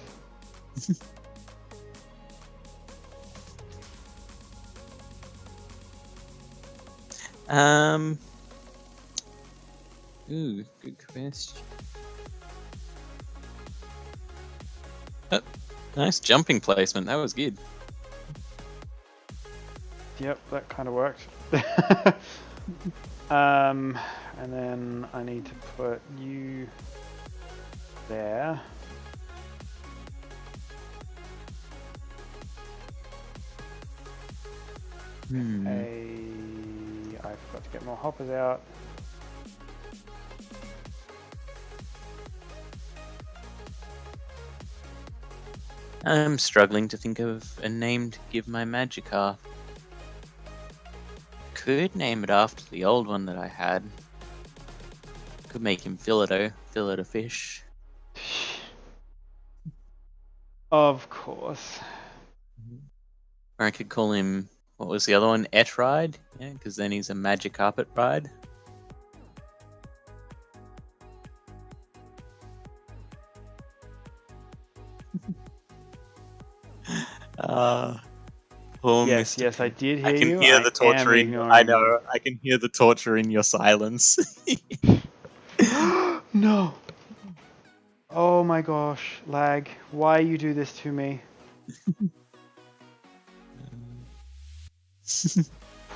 Ooh, good question. Oh, nice jumping placement. That was good.
Yep, that kind of worked. And then I need to put you there. Hey, I forgot to get more hoppers out.
I'm struggling to think of a name to give my Magikarp. Could name it after the old one that I had. Could make him Fileto Fish.
Of course.
Or I could call him, what was the other one? Etride? Yeah, because then he's a Magikarpet ride. Poor
Yes,
Mr.
yes, I did hear
I can
you.
hear the torture in
ignoring
I know. I can hear the torture in your silence.
No. Oh my gosh, lag. Why you do this to me?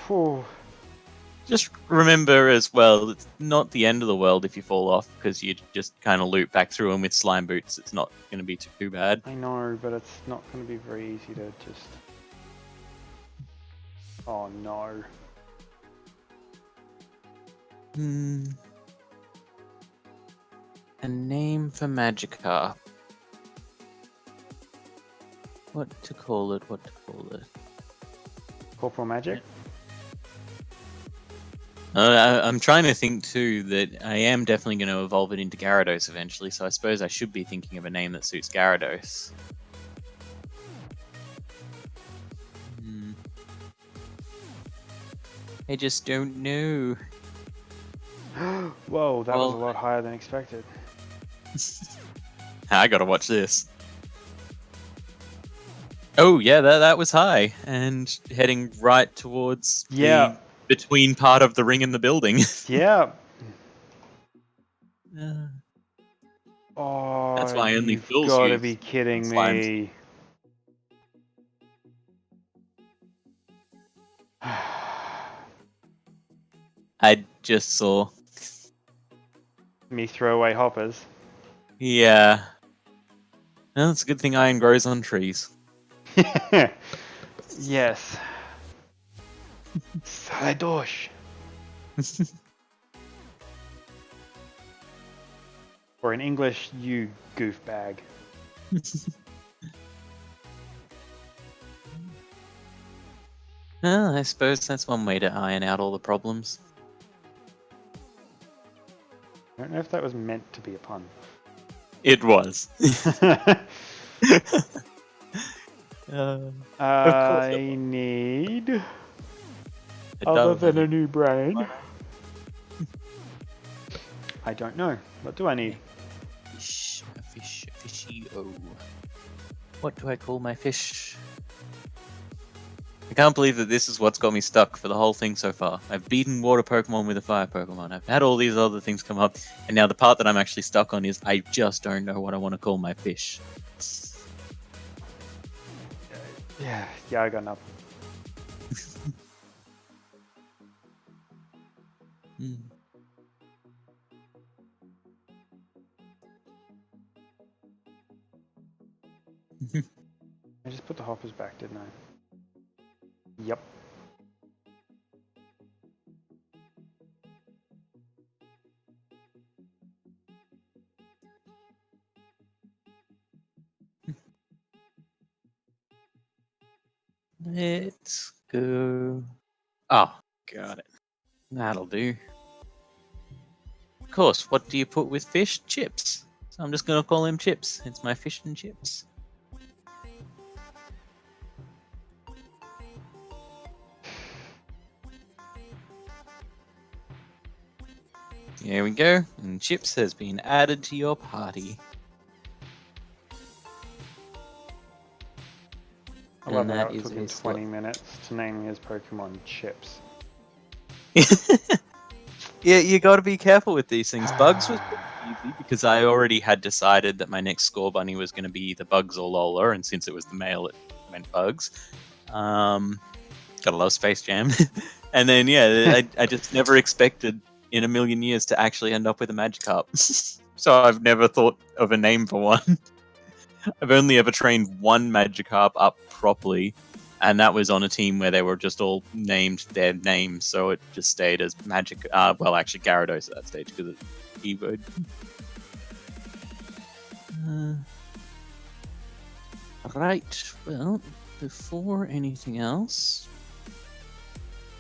Phew.
Just remember as well, it's not the end of the world if you fall off, because you just kind of loop back through them with slime boots. It's not going to be too bad.
I know, but it's not going to be very easy to just... Oh no.
A name for Magikarp. What to call it?
Corporal Magic?
I'm trying to think too that I am definitely going to evolve it into Gyarados eventually, so I suppose I should be thinking of a name that suits Gyarados. I just don't know.
Whoa, that was a lot higher than expected.
I gotta watch this. Oh yeah, that was high, and heading right towards the between part of the ring and the building.
Yeah.
That's why I only
you've
fools
gotta
you
be kidding
slimes.
me.
I just saw.
Me throw away hoppers.
Yeah. Well, it's a good thing iron grows on trees.
Yes. Saladosh. Or in English, you goofbag.
Well, I suppose that's one way to iron out all the problems.
I don't know if that was meant to be a pun.
It was. Of course it
I need,
was.
other than a new brain. I don't know. What do I need?
Fish, fishy, oh. What do I call my fish? I can't believe that this is what's got me stuck for the whole thing so far. I've beaten water Pokemon with a fire Pokemon. I've had all these other things come up, and now the part that I'm actually stuck on is I just don't know what I want to call my fish.
Yeah, I got nothing. I just put the hoppers back, didn't I? Yep.
Let's go. Oh, got it. That'll do. Of course, what do you put with fish? Chips. So I'm just going to call him Chips. It's my fish and chips. There we go. And Chips has been added to your party.
I love
And
that
that
it
is
took him
a
20 minutes to name his Pokemon Chips.
Yeah, you got to be careful with these things. Bugs was pretty easy because I already had decided that my next Score Bunny was going to be either Bugs or Lola, and since it was the male, it meant Bugs. Gotta love Space Jam. And then, yeah, I just never expected in a million years to actually end up with a Magikarp. So I've never thought of a name for one. I've only ever trained one Magikarp up properly, and that was on a team where they were just all named their names, so it just stayed as Magic. Well, actually, Gyarados at that stage because it's keyword. Right. Well, before anything else,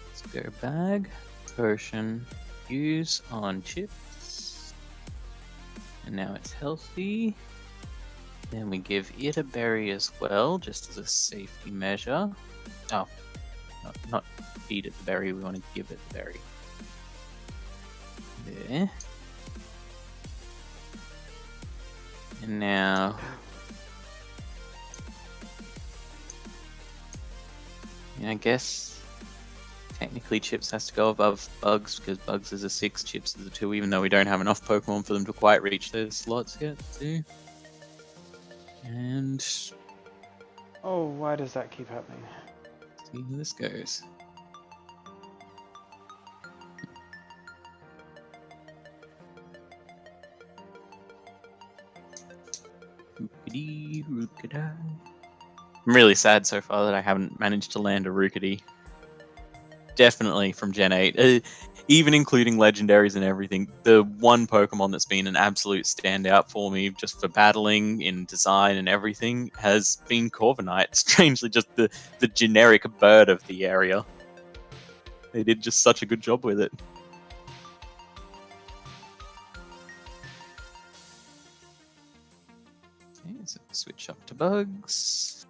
let's go bag, potion, use on Chips, and now it's healthy. Then we give it a berry as well, just as a safety measure. Oh, not feed it the berry, we want to give it the berry. There. And now... I guess technically Chips has to go above Bugs, because Bugs is a 6, Chips is a 2, even though we don't have enough Pokemon for them to quite reach those slots yet, too. And
Oh, why does that keep happening?
see how this goes. I'm really sad so far that I haven't managed to land a Rookity. Definitely from Gen 8. Even including legendaries and everything, the one Pokemon that's been an absolute standout for me just for battling in design and everything has been Corviknight. Strangely, just the generic bird of the area. They did just such a good job with it. Okay, so switch up to Bugs.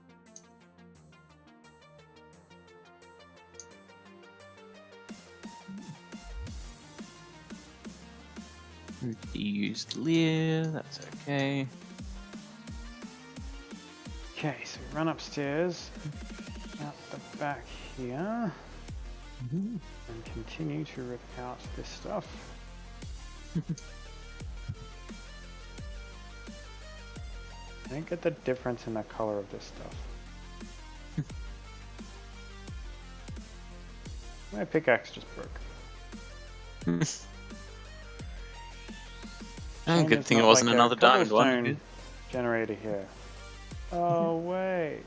Used Leer, that's okay.
Okay, so we run upstairs, out the back here, and continue to rip out this stuff. I don't get the difference in the color of this stuff. My pickaxe just broke.
Oh,
Shame
good
it's
thing it
not
wasn't
like a
another diamond one.
cobblestone generator here. Oh, wait.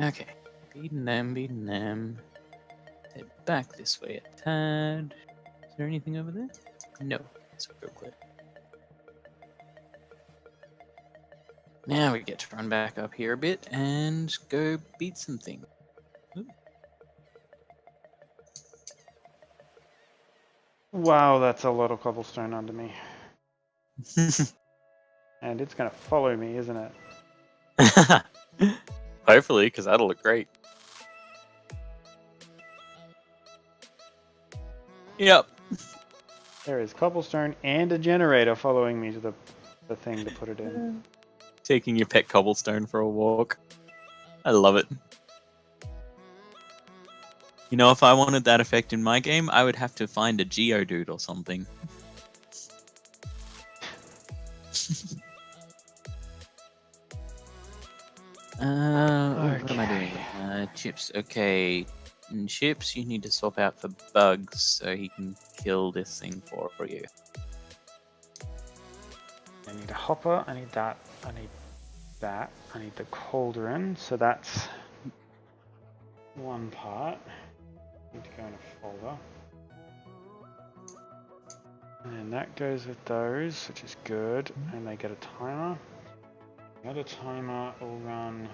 Okay, beating them, beating them. Head back this way a tad. Is there anything over there? No, it's real clear. Now we get to run back up here a bit and go beat some things.
Wow, that's a lot of cobblestone under me. And it's going to follow me, isn't it?
Hopefully, because that'll look great. Yep.
There is cobblestone and a generator following me to the thing to put it in.
Taking your pet cobblestone for a walk. I love it. You know, if I wanted that effect in my game, I would have to find a Geodude or something. What am I doing? Chips. Okay. And Chips, you need to swap out for Bugs so he can kill this thing for you.
I need a hopper, I need that, I need that, I need the cauldron, so that's one part. Need to go in a folder. And that goes with those, which is good, and they get a timer. The other timer will run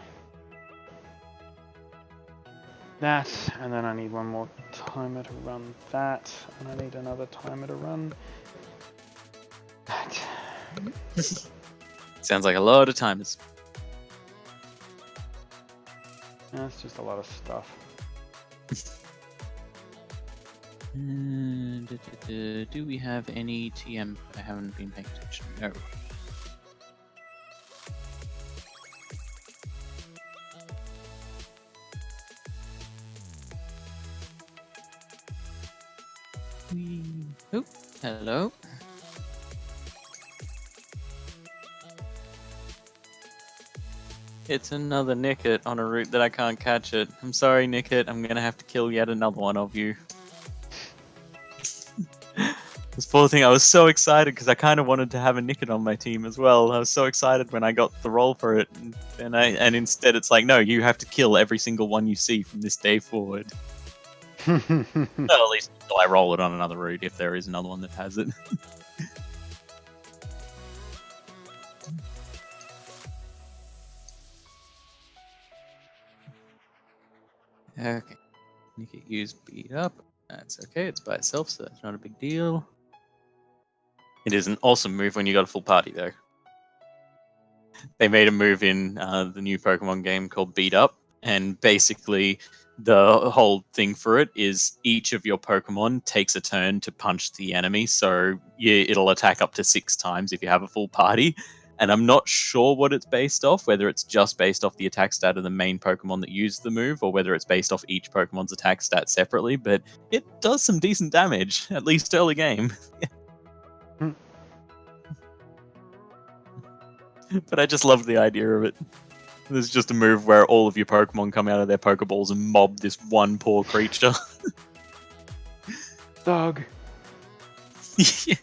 that, and then I need one more timer to run that, and I need another timer to run that.
Sounds like a lot of timers.
That's just a lot of stuff.
Do we have any TM? I haven't been paying attention. No. Oh, hello. It's another Nickit on a route that I can't catch it. I'm sorry, Nickit. I'm gonna have to kill yet another one of you. This poor thing, I was so excited because I kind of wanted to have a Nickit on my team as well. I was so excited when I got the role for it, and instead it's like, no, you have to kill every single one you see from this day forward. Well, at least until I roll it on another route if there is another one that has it. Okay. Nickit use beat up. That's okay, it's by itself, so that's not a big deal. It is an awesome move when you got a full party, though. They made a move in the new Pokemon game called Beat Up, and basically the whole thing for it is each of your Pokemon takes a turn to punch the enemy, so it'll attack up to 6 times if you have a full party. And I'm not sure what it's based off, whether it's just based off the attack stat of the main Pokemon that used the move, or whether it's based off each Pokemon's attack stat separately, but it does some decent damage, at least early game. But I just love the idea of it. There's just a move where all of your Pokemon come out of their Pokeballs and mob this one poor creature.
Dog.
Yeah.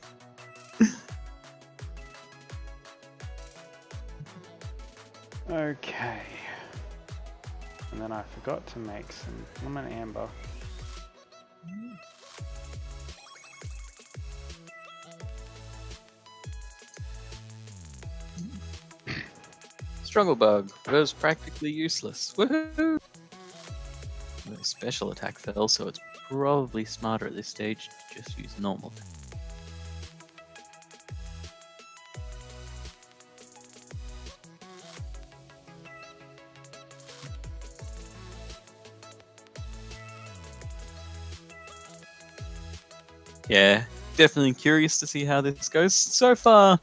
Okay. And then I forgot to make some lemon amber.
Struggle Bug was practically useless. Woohoo! The special attack fell, so it's probably smarter at this stage to just use normal. Yeah, definitely curious to see how this goes. So far,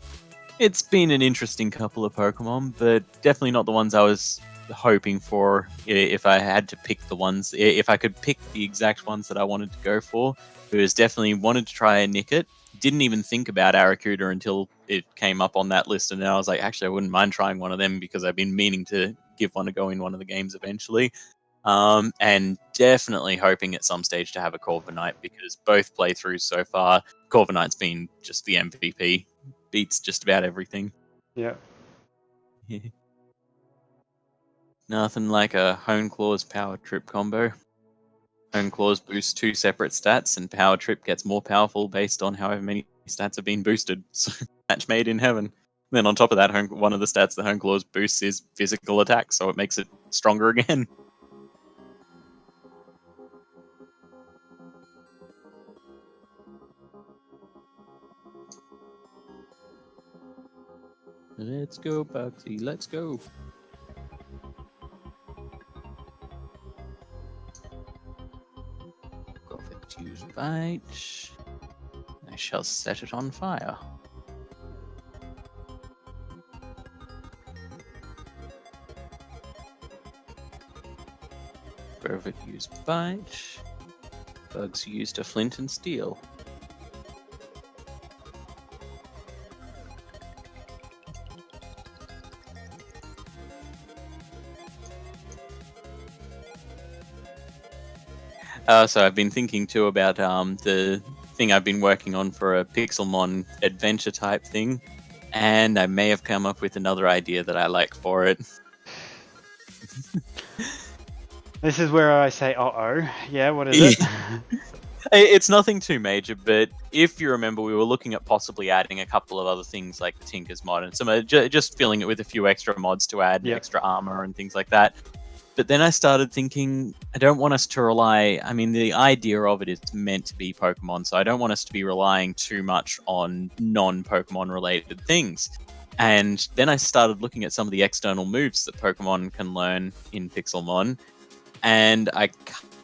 it's been an interesting couple of Pokemon, but definitely not the ones I was hoping for, if I had to pick the ones, if I could pick the exact ones that I wanted to go for, it was definitely wanted to try and nick it. Didn't even think about Aracuda until it came up on that list, and then I was like, actually, I wouldn't mind trying one of them because I've been meaning to give one a go in one of the games eventually. And definitely hoping at some stage to have a Corviknight, because both playthroughs so far, Corviknight's been just the MVP. Beats just about everything.
Yeah.
Nothing like a Hone Claws Power Trip combo. Hone Claws boosts 2 separate stats, and Power Trip gets more powerful based on however many stats have been boosted. So, match made in heaven. Then on top of that, one of the stats the Hone Claws boosts is physical attack, so it makes it stronger again. Let's go, Bugsy, let's go. Go for the use bite. I shall set it on fire. Perfect use bite. Bugs used a flint and steel. So I've been thinking too about the thing I've been working on for a Pixelmon adventure type thing, and I may have come up with another idea that I like for it.
This is where I say, uh-oh. Yeah, what is it?
It's nothing too major, but if you remember, we were looking at possibly adding a couple of other things like the Tinker's mod and some just filling it with a few extra mods to add extra armor and things like that. But then I started thinking, I don't want us to rely... I mean, the idea of it is meant to be Pokemon, so I don't want us to be relying too much on non-Pokemon related things. And then I started looking at some of the external moves that Pokemon can learn in Pixelmon, and I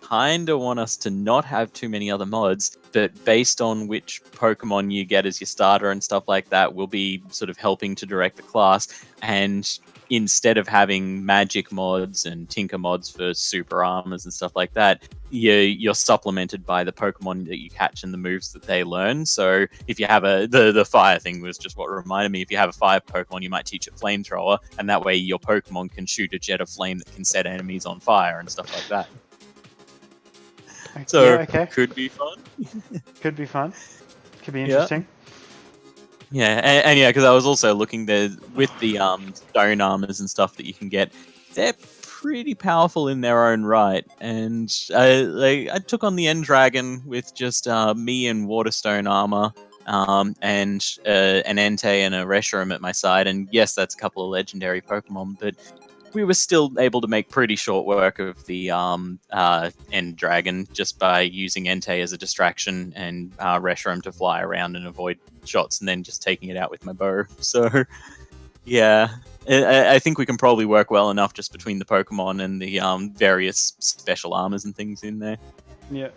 kind of want us to not have too many other mods, but based on which Pokemon you get as your starter and stuff like that, will be sort of helping to direct the class. And instead of having magic mods and tinker mods for super armors and stuff like that, you're supplemented by the Pokemon that you catch and the moves that they learn. So if you have the fire thing was just what reminded me. If you have a fire Pokemon, you might teach it flamethrower, and that way your Pokemon can shoot a jet of flame that can set enemies on fire and stuff like that. So
yeah, okay.
Could be fun.
Could be fun. Could be interesting.
Yeah, and yeah, because I was also looking there with the stone armors and stuff that you can get. They're pretty powerful in their own right, and I took on the End Dragon with just me and Waterstone armor, and an Entei and a Reshiram at my side. And yes, that's a couple of legendary Pokemon, but we were still able to make pretty short work of the End Dragon just by using Entei as a distraction and Reshiram to fly around and avoid shots, and then just taking it out with my bow. So, yeah, I think we can probably work well enough just between the Pokemon and the various special armors and things in there.
Yeah.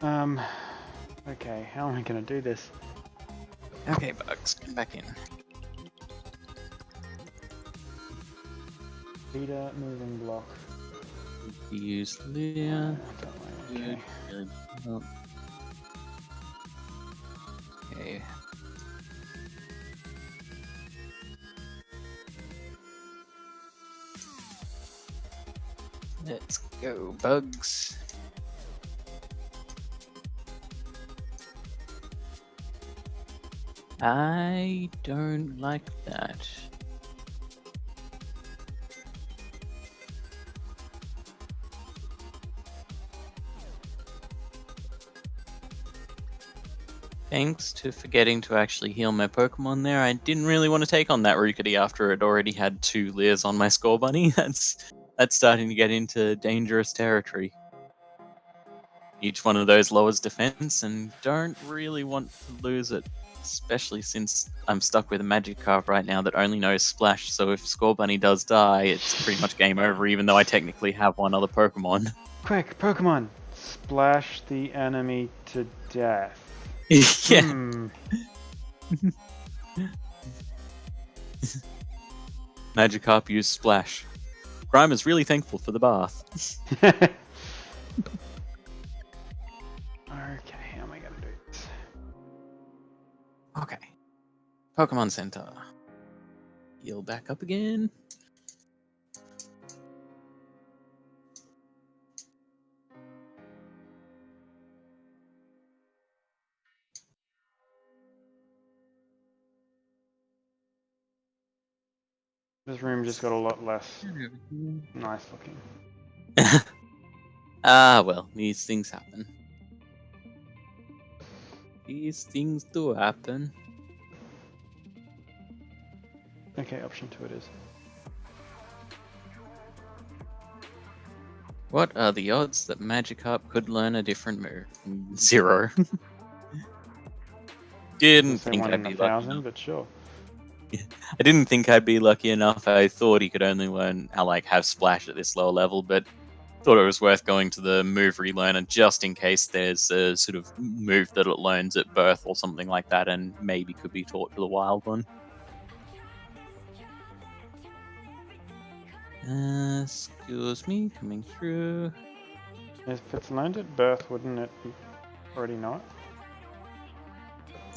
Okay, how am I going to do this?
Okay, Bugs, come back in.
Beta moving block.
Use Leah.
Okay.
Okay. Let's go, Bugs. I don't like that. Thanks to forgetting to actually heal my Pokemon there. I didn't really want to take on that Rookity after it already had 2 Leers on my score bunny. That's starting to get into dangerous territory. Each one of those lowers defense, and don't really want to lose it, especially since I'm stuck with a Magikarp right now that only knows Splash, so if Score Bunny does die, it's pretty much game over, even though I technically have one other Pokemon.
Quick, Pokemon! Splash the enemy to death.
Yeah. Magikarp used Splash. Grime is really thankful for the bath.
Okay, how am I gonna do this?
Okay. Pokemon Center. Heal back up again.
This room just got a lot less nice looking.
Well, these things happen. These things do happen.
Okay, option 2 it is.
What are the odds that Magikarp could learn a different move? 0. Didn't
Say
think
1
I'd
in
be
1,000,
lucky.
but sure.
I didn't think I'd be lucky enough. I thought he could only learn how have Splash at this lower level, but thought it was worth going to the move relearner just in case there's a sort of move that it learns at birth or something like that, and maybe could be taught to the wild one. Excuse me, coming through.
If it's learned at birth, wouldn't it already know it?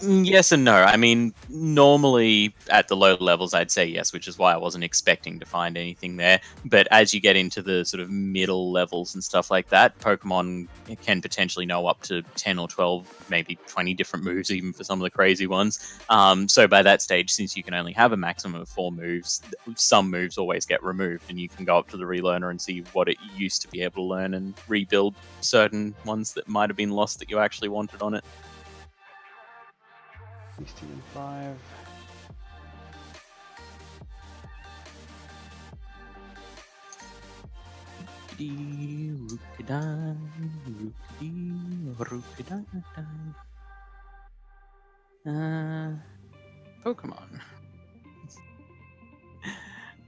Yes and no. I mean, normally at the low levels, I'd say yes, which is why I wasn't expecting to find anything there. But as you get into the sort of middle levels and stuff like that, Pokemon can potentially know up to 10 or 12, maybe 20 different moves, even for some of the crazy ones. So by that stage, since you can only have a maximum of 4 moves, some moves always get removed, and you can go up to the relearner and see what it used to be able to learn and rebuild certain ones that might have been lost that you actually wanted on it.
16 and 5.
Pokemon.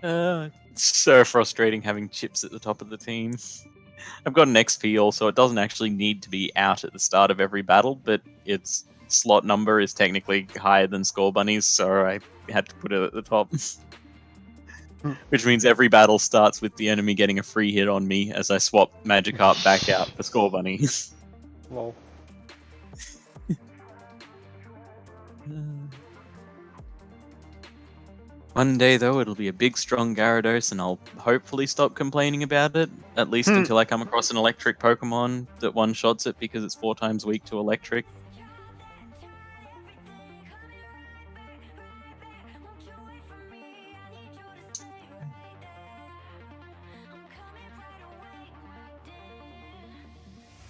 It's so frustrating having chips at the top of the team. I've got an XP also. It doesn't actually need to be out at the start of every battle, but its slot number is technically higher than Score Bunny's, so I had to put it at the top. Which means every battle starts with the enemy getting a free hit on me as I swap Magikarp back out for Score Bunny.
Lol.
One day, though, it'll be a big, strong Gyarados, and I'll hopefully stop complaining about it, at least until I come across an electric Pokemon that one-shots it because it's 4 times weak to electric.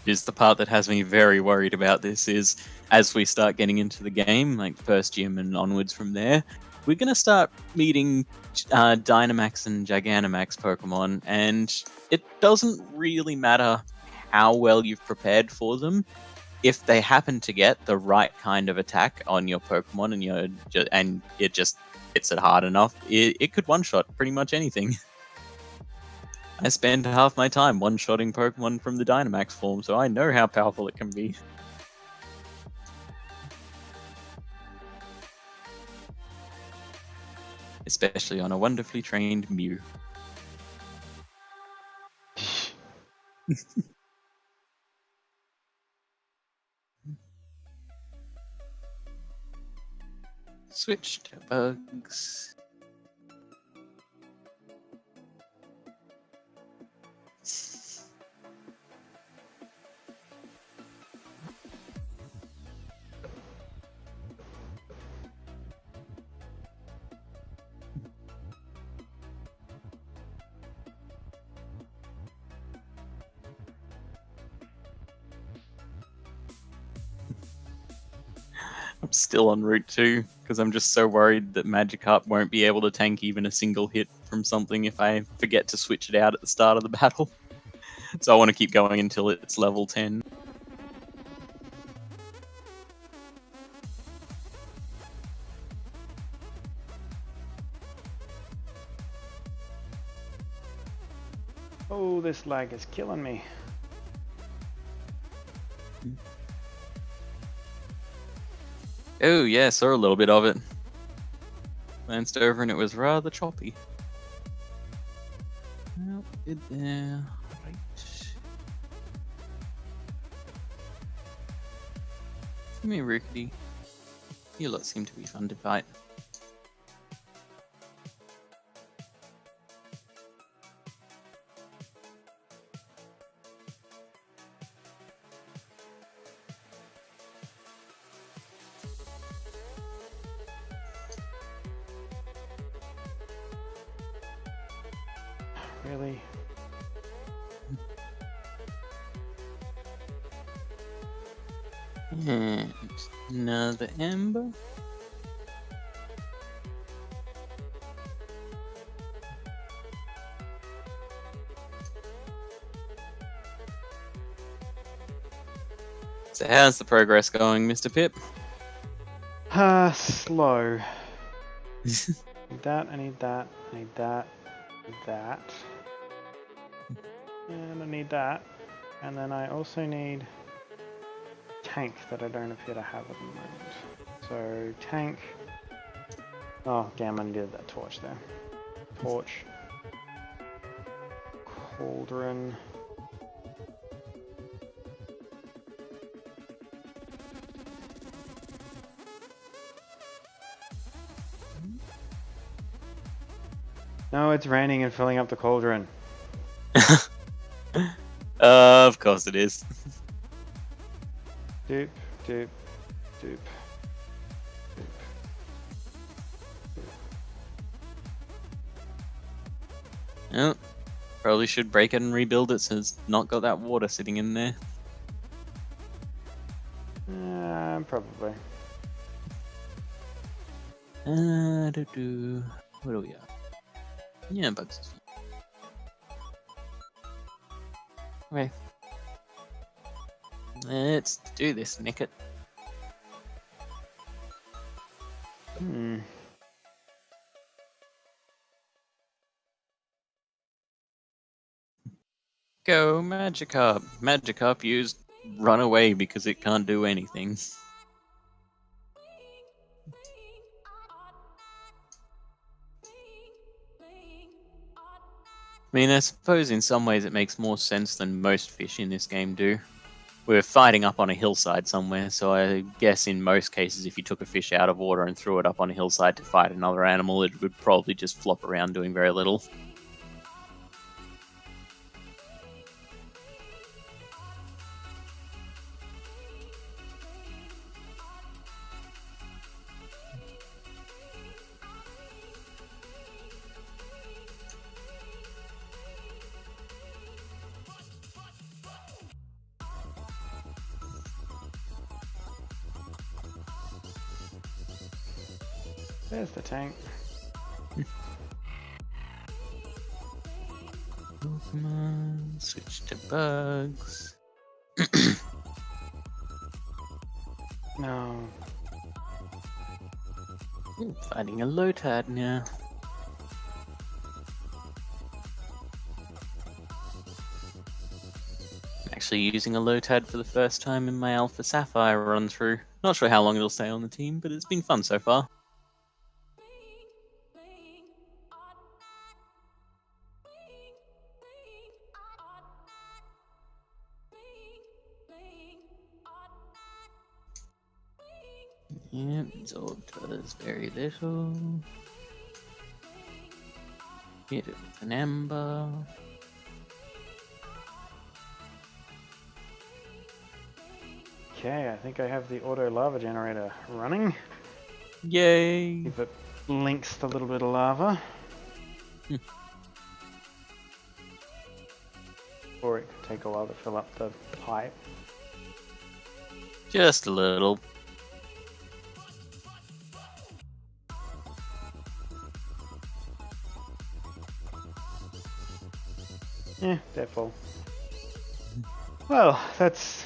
Is the part that has me very worried about this is as we start getting into the game, like first gym and onwards from there, we're going to start meeting Dynamax and Gigantamax Pokemon, and it doesn't really matter how well you've prepared for them. If they happen to get the right kind of attack on your Pokemon and it just hits it hard enough, it could one-shot pretty much anything. I spend half my time one-shotting Pokemon from the Dynamax form, so I know how powerful it can be. Especially on a wonderfully trained Mew. Switch to bugs. I'm still on Route 2, because I'm just so worried that Magikarp won't be able to tank even a single hit from something if I forget to switch it out at the start of the battle. So I want to keep going until it's level 10.
Oh, this lag is killing me.
Oh yeah, saw a little bit of it. Glanced over and it was rather choppy. Good there. Right. Come here, Rickety. You lot seem to be fun to fight.
Really?
And another ember. So how's the progress going, Mr. Pip?
Slow. Need that, I need that, I need that, I need that. And I need that. And then I also need tank that I don't appear to have at the moment. So tank. Oh damn, I needed that torch there. Torch. Cauldron. No, it's raining and filling up the cauldron.
Of course it is.
Doop, doop, doop.
Oh, probably should break it and rebuild it so it's not got that water sitting in there.
Probably.
What do we got? Yeah, bugs. Okay. Let's do this, nick it. Go Magikarp. Magikarp used run away because it can't do anything. I mean, I suppose in some ways it makes more sense than most fish in this game do. We're fighting up on a hillside somewhere, so I guess in most cases if you took a fish out of water and threw it up on a hillside to fight another animal, it would probably just flop around doing very little.
There's the tank.
Pokemon, switch to bugs.
No.
Ooh, fighting a Lotad now. Actually using a Lotad for the first time in my Alpha Sapphire run through. Not sure how long it'll stay on the team, but it's been fun so far. Yep, Zorb does very little. Hit it with an ember.
Okay, I think I have the auto lava generator running.
Yay!
If it links the little bit of lava. Or it could take a while to fill up the pipe.
Just a little.
Yeah, they're full. Well, that's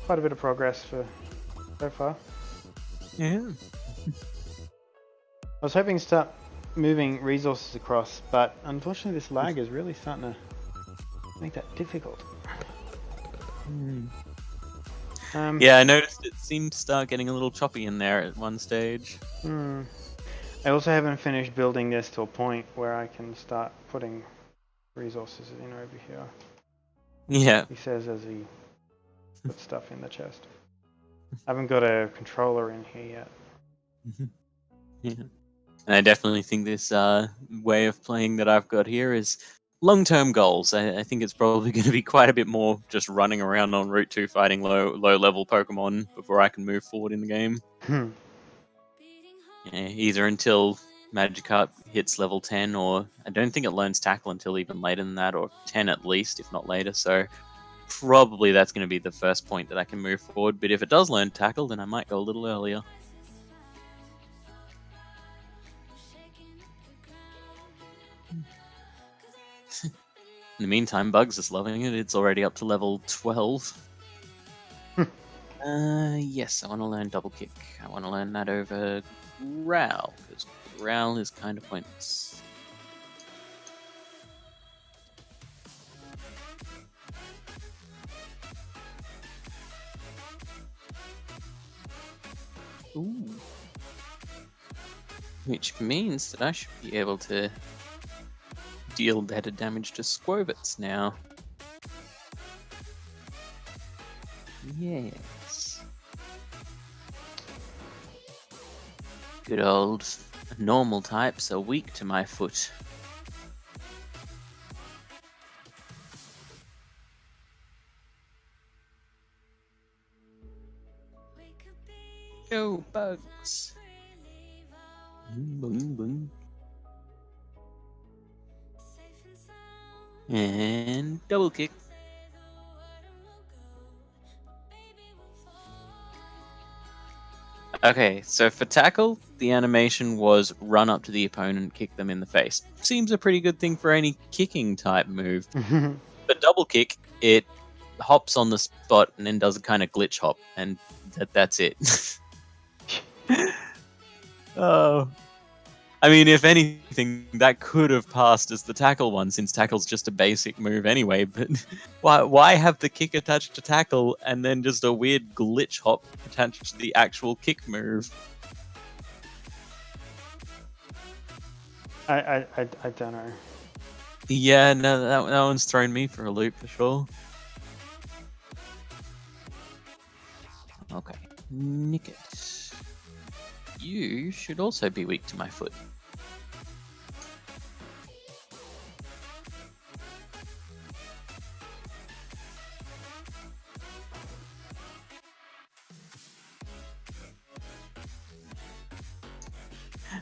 quite a bit of progress for so far.
Yeah.
I was hoping to start moving resources across, but unfortunately this lag is really starting to make that difficult.
Yeah, I noticed it seemed to start getting a little choppy in there at one stage.
I also haven't finished building this to a point where I can start putting resources in over here.
Yeah.
He says as he puts stuff in the chest. I haven't got a controller in here yet.
Yeah. And I definitely think this way of playing that I've got here is long-term goals. I think it's probably going to be quite a bit more just running around on Route 2 fighting low-level Pokemon before I can move forward in the game. Yeah, either until Magikarp hits level 10, or I don't think it learns Tackle until even later than that, or 10 at least, if not later. So probably that's going to be the first point that I can move forward. But if it does learn Tackle, then I might go a little earlier. In the meantime, Bugs is loving it. It's already up to level 12. Yes, I want to learn Double Kick. I want to learn that over Growl, because Growl is kind of pointless. Ooh. Which means that I should be able to deal better damage to Squovits now. Yes. Good old normal types are weak to my foot. Go, Bugs. Boom, boom. And Double Kick. Okay, so for Tackle, the animation was run up to the opponent, kick them in the face. Seems a pretty good thing for any kicking type move. But Double Kick, it hops on the spot and then does a kind of glitch hop, and that's it. Oh. I mean, if anything, that could have passed as the Tackle one, since Tackle's just a basic move anyway, but why have the kick attached to Tackle and then just a weird glitch hop attached to the actual kick move?
I don't know.
Yeah, no, that one's thrown me for a loop for sure. Okay, Nick it. You should also be weak to my foot.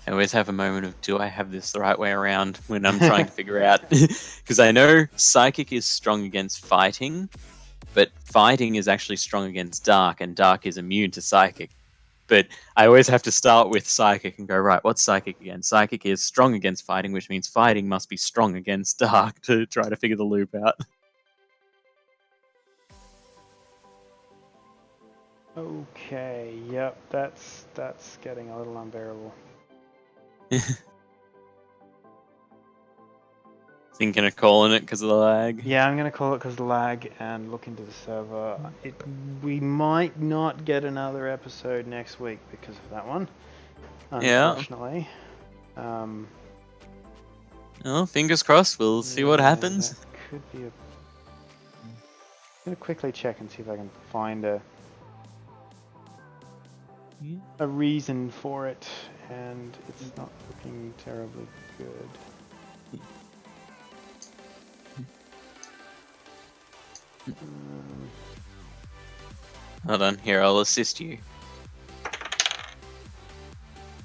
I always have a moment of, do I have this the right way around when I'm trying to figure out? Because I know Psychic is strong against Fighting, but Fighting is actually strong against Dark, and Dark is immune to Psychic. But I always have to start with Psychic and go, right, what's Psychic again? Psychic is strong against Fighting, which means Fighting must be strong against Dark to try to figure the loop out.
Okay, yep, that's getting a little unbearable.
Thinking of calling it because of the lag?
Yeah, I'm going to call it because of the lag and look into the server. We might not get another episode next week because of that one, unfortunately.
Yeah. Well, fingers crossed, we'll see what happens.
That could be I'm going to quickly check and see if I can find a reason for it, and it's not looking terribly good.
Hold on, here, I'll assist you.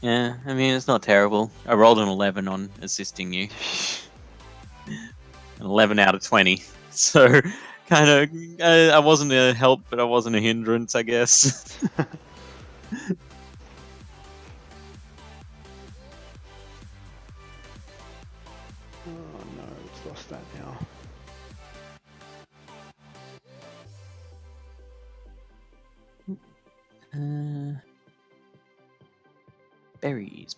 Yeah, I mean, it's not terrible. I rolled an 11 on assisting you. An 11 out of 20. So, kind of, I wasn't a help, but I wasn't a hindrance, I guess.
Oh no, it's lost that now.
Berries.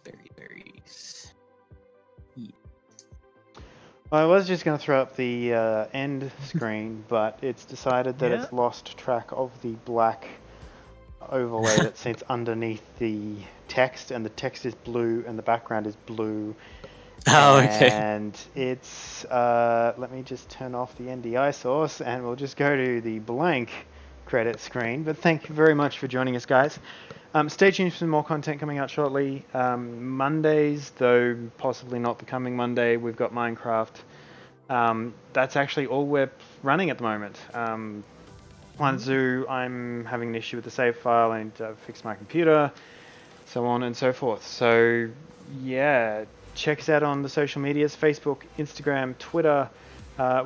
Yeah.
Well, I was just going to throw up the end screen, but it's decided that it's lost track of the black overlay that sits underneath the text, and the text is blue and the background is blue,
Oh, okay.
And it's, let me just turn off the NDI source and we'll just go to the blank credit screen. But thank you very much for joining us, guys. Stay tuned for some more content coming out shortly. Mondays, though possibly not the coming Monday, we've got Minecraft. That's actually all we're running at the moment. One Zoo, I'm having an issue with the save file. I need to fix my computer, so on and so forth. So yeah, check us out on the social medias, Facebook, Instagram, Twitter.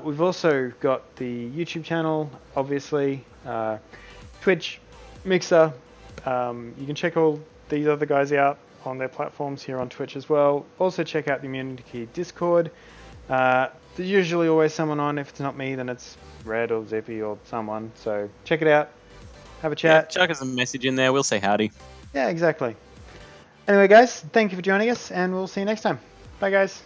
We've also got the YouTube channel, obviously, Twitch, Mixer. You can check all these other guys out on their platforms here on Twitch as well. Also check out the Immunity Key Discord. There's usually always someone on. If it's not me, then it's Red or Zippy or someone. So check it out. Have a chat.
Yeah, chuck us a message in there. We'll say howdy.
Yeah, exactly. Anyway, guys, thank you for joining us, and we'll see you next time. Bye, guys.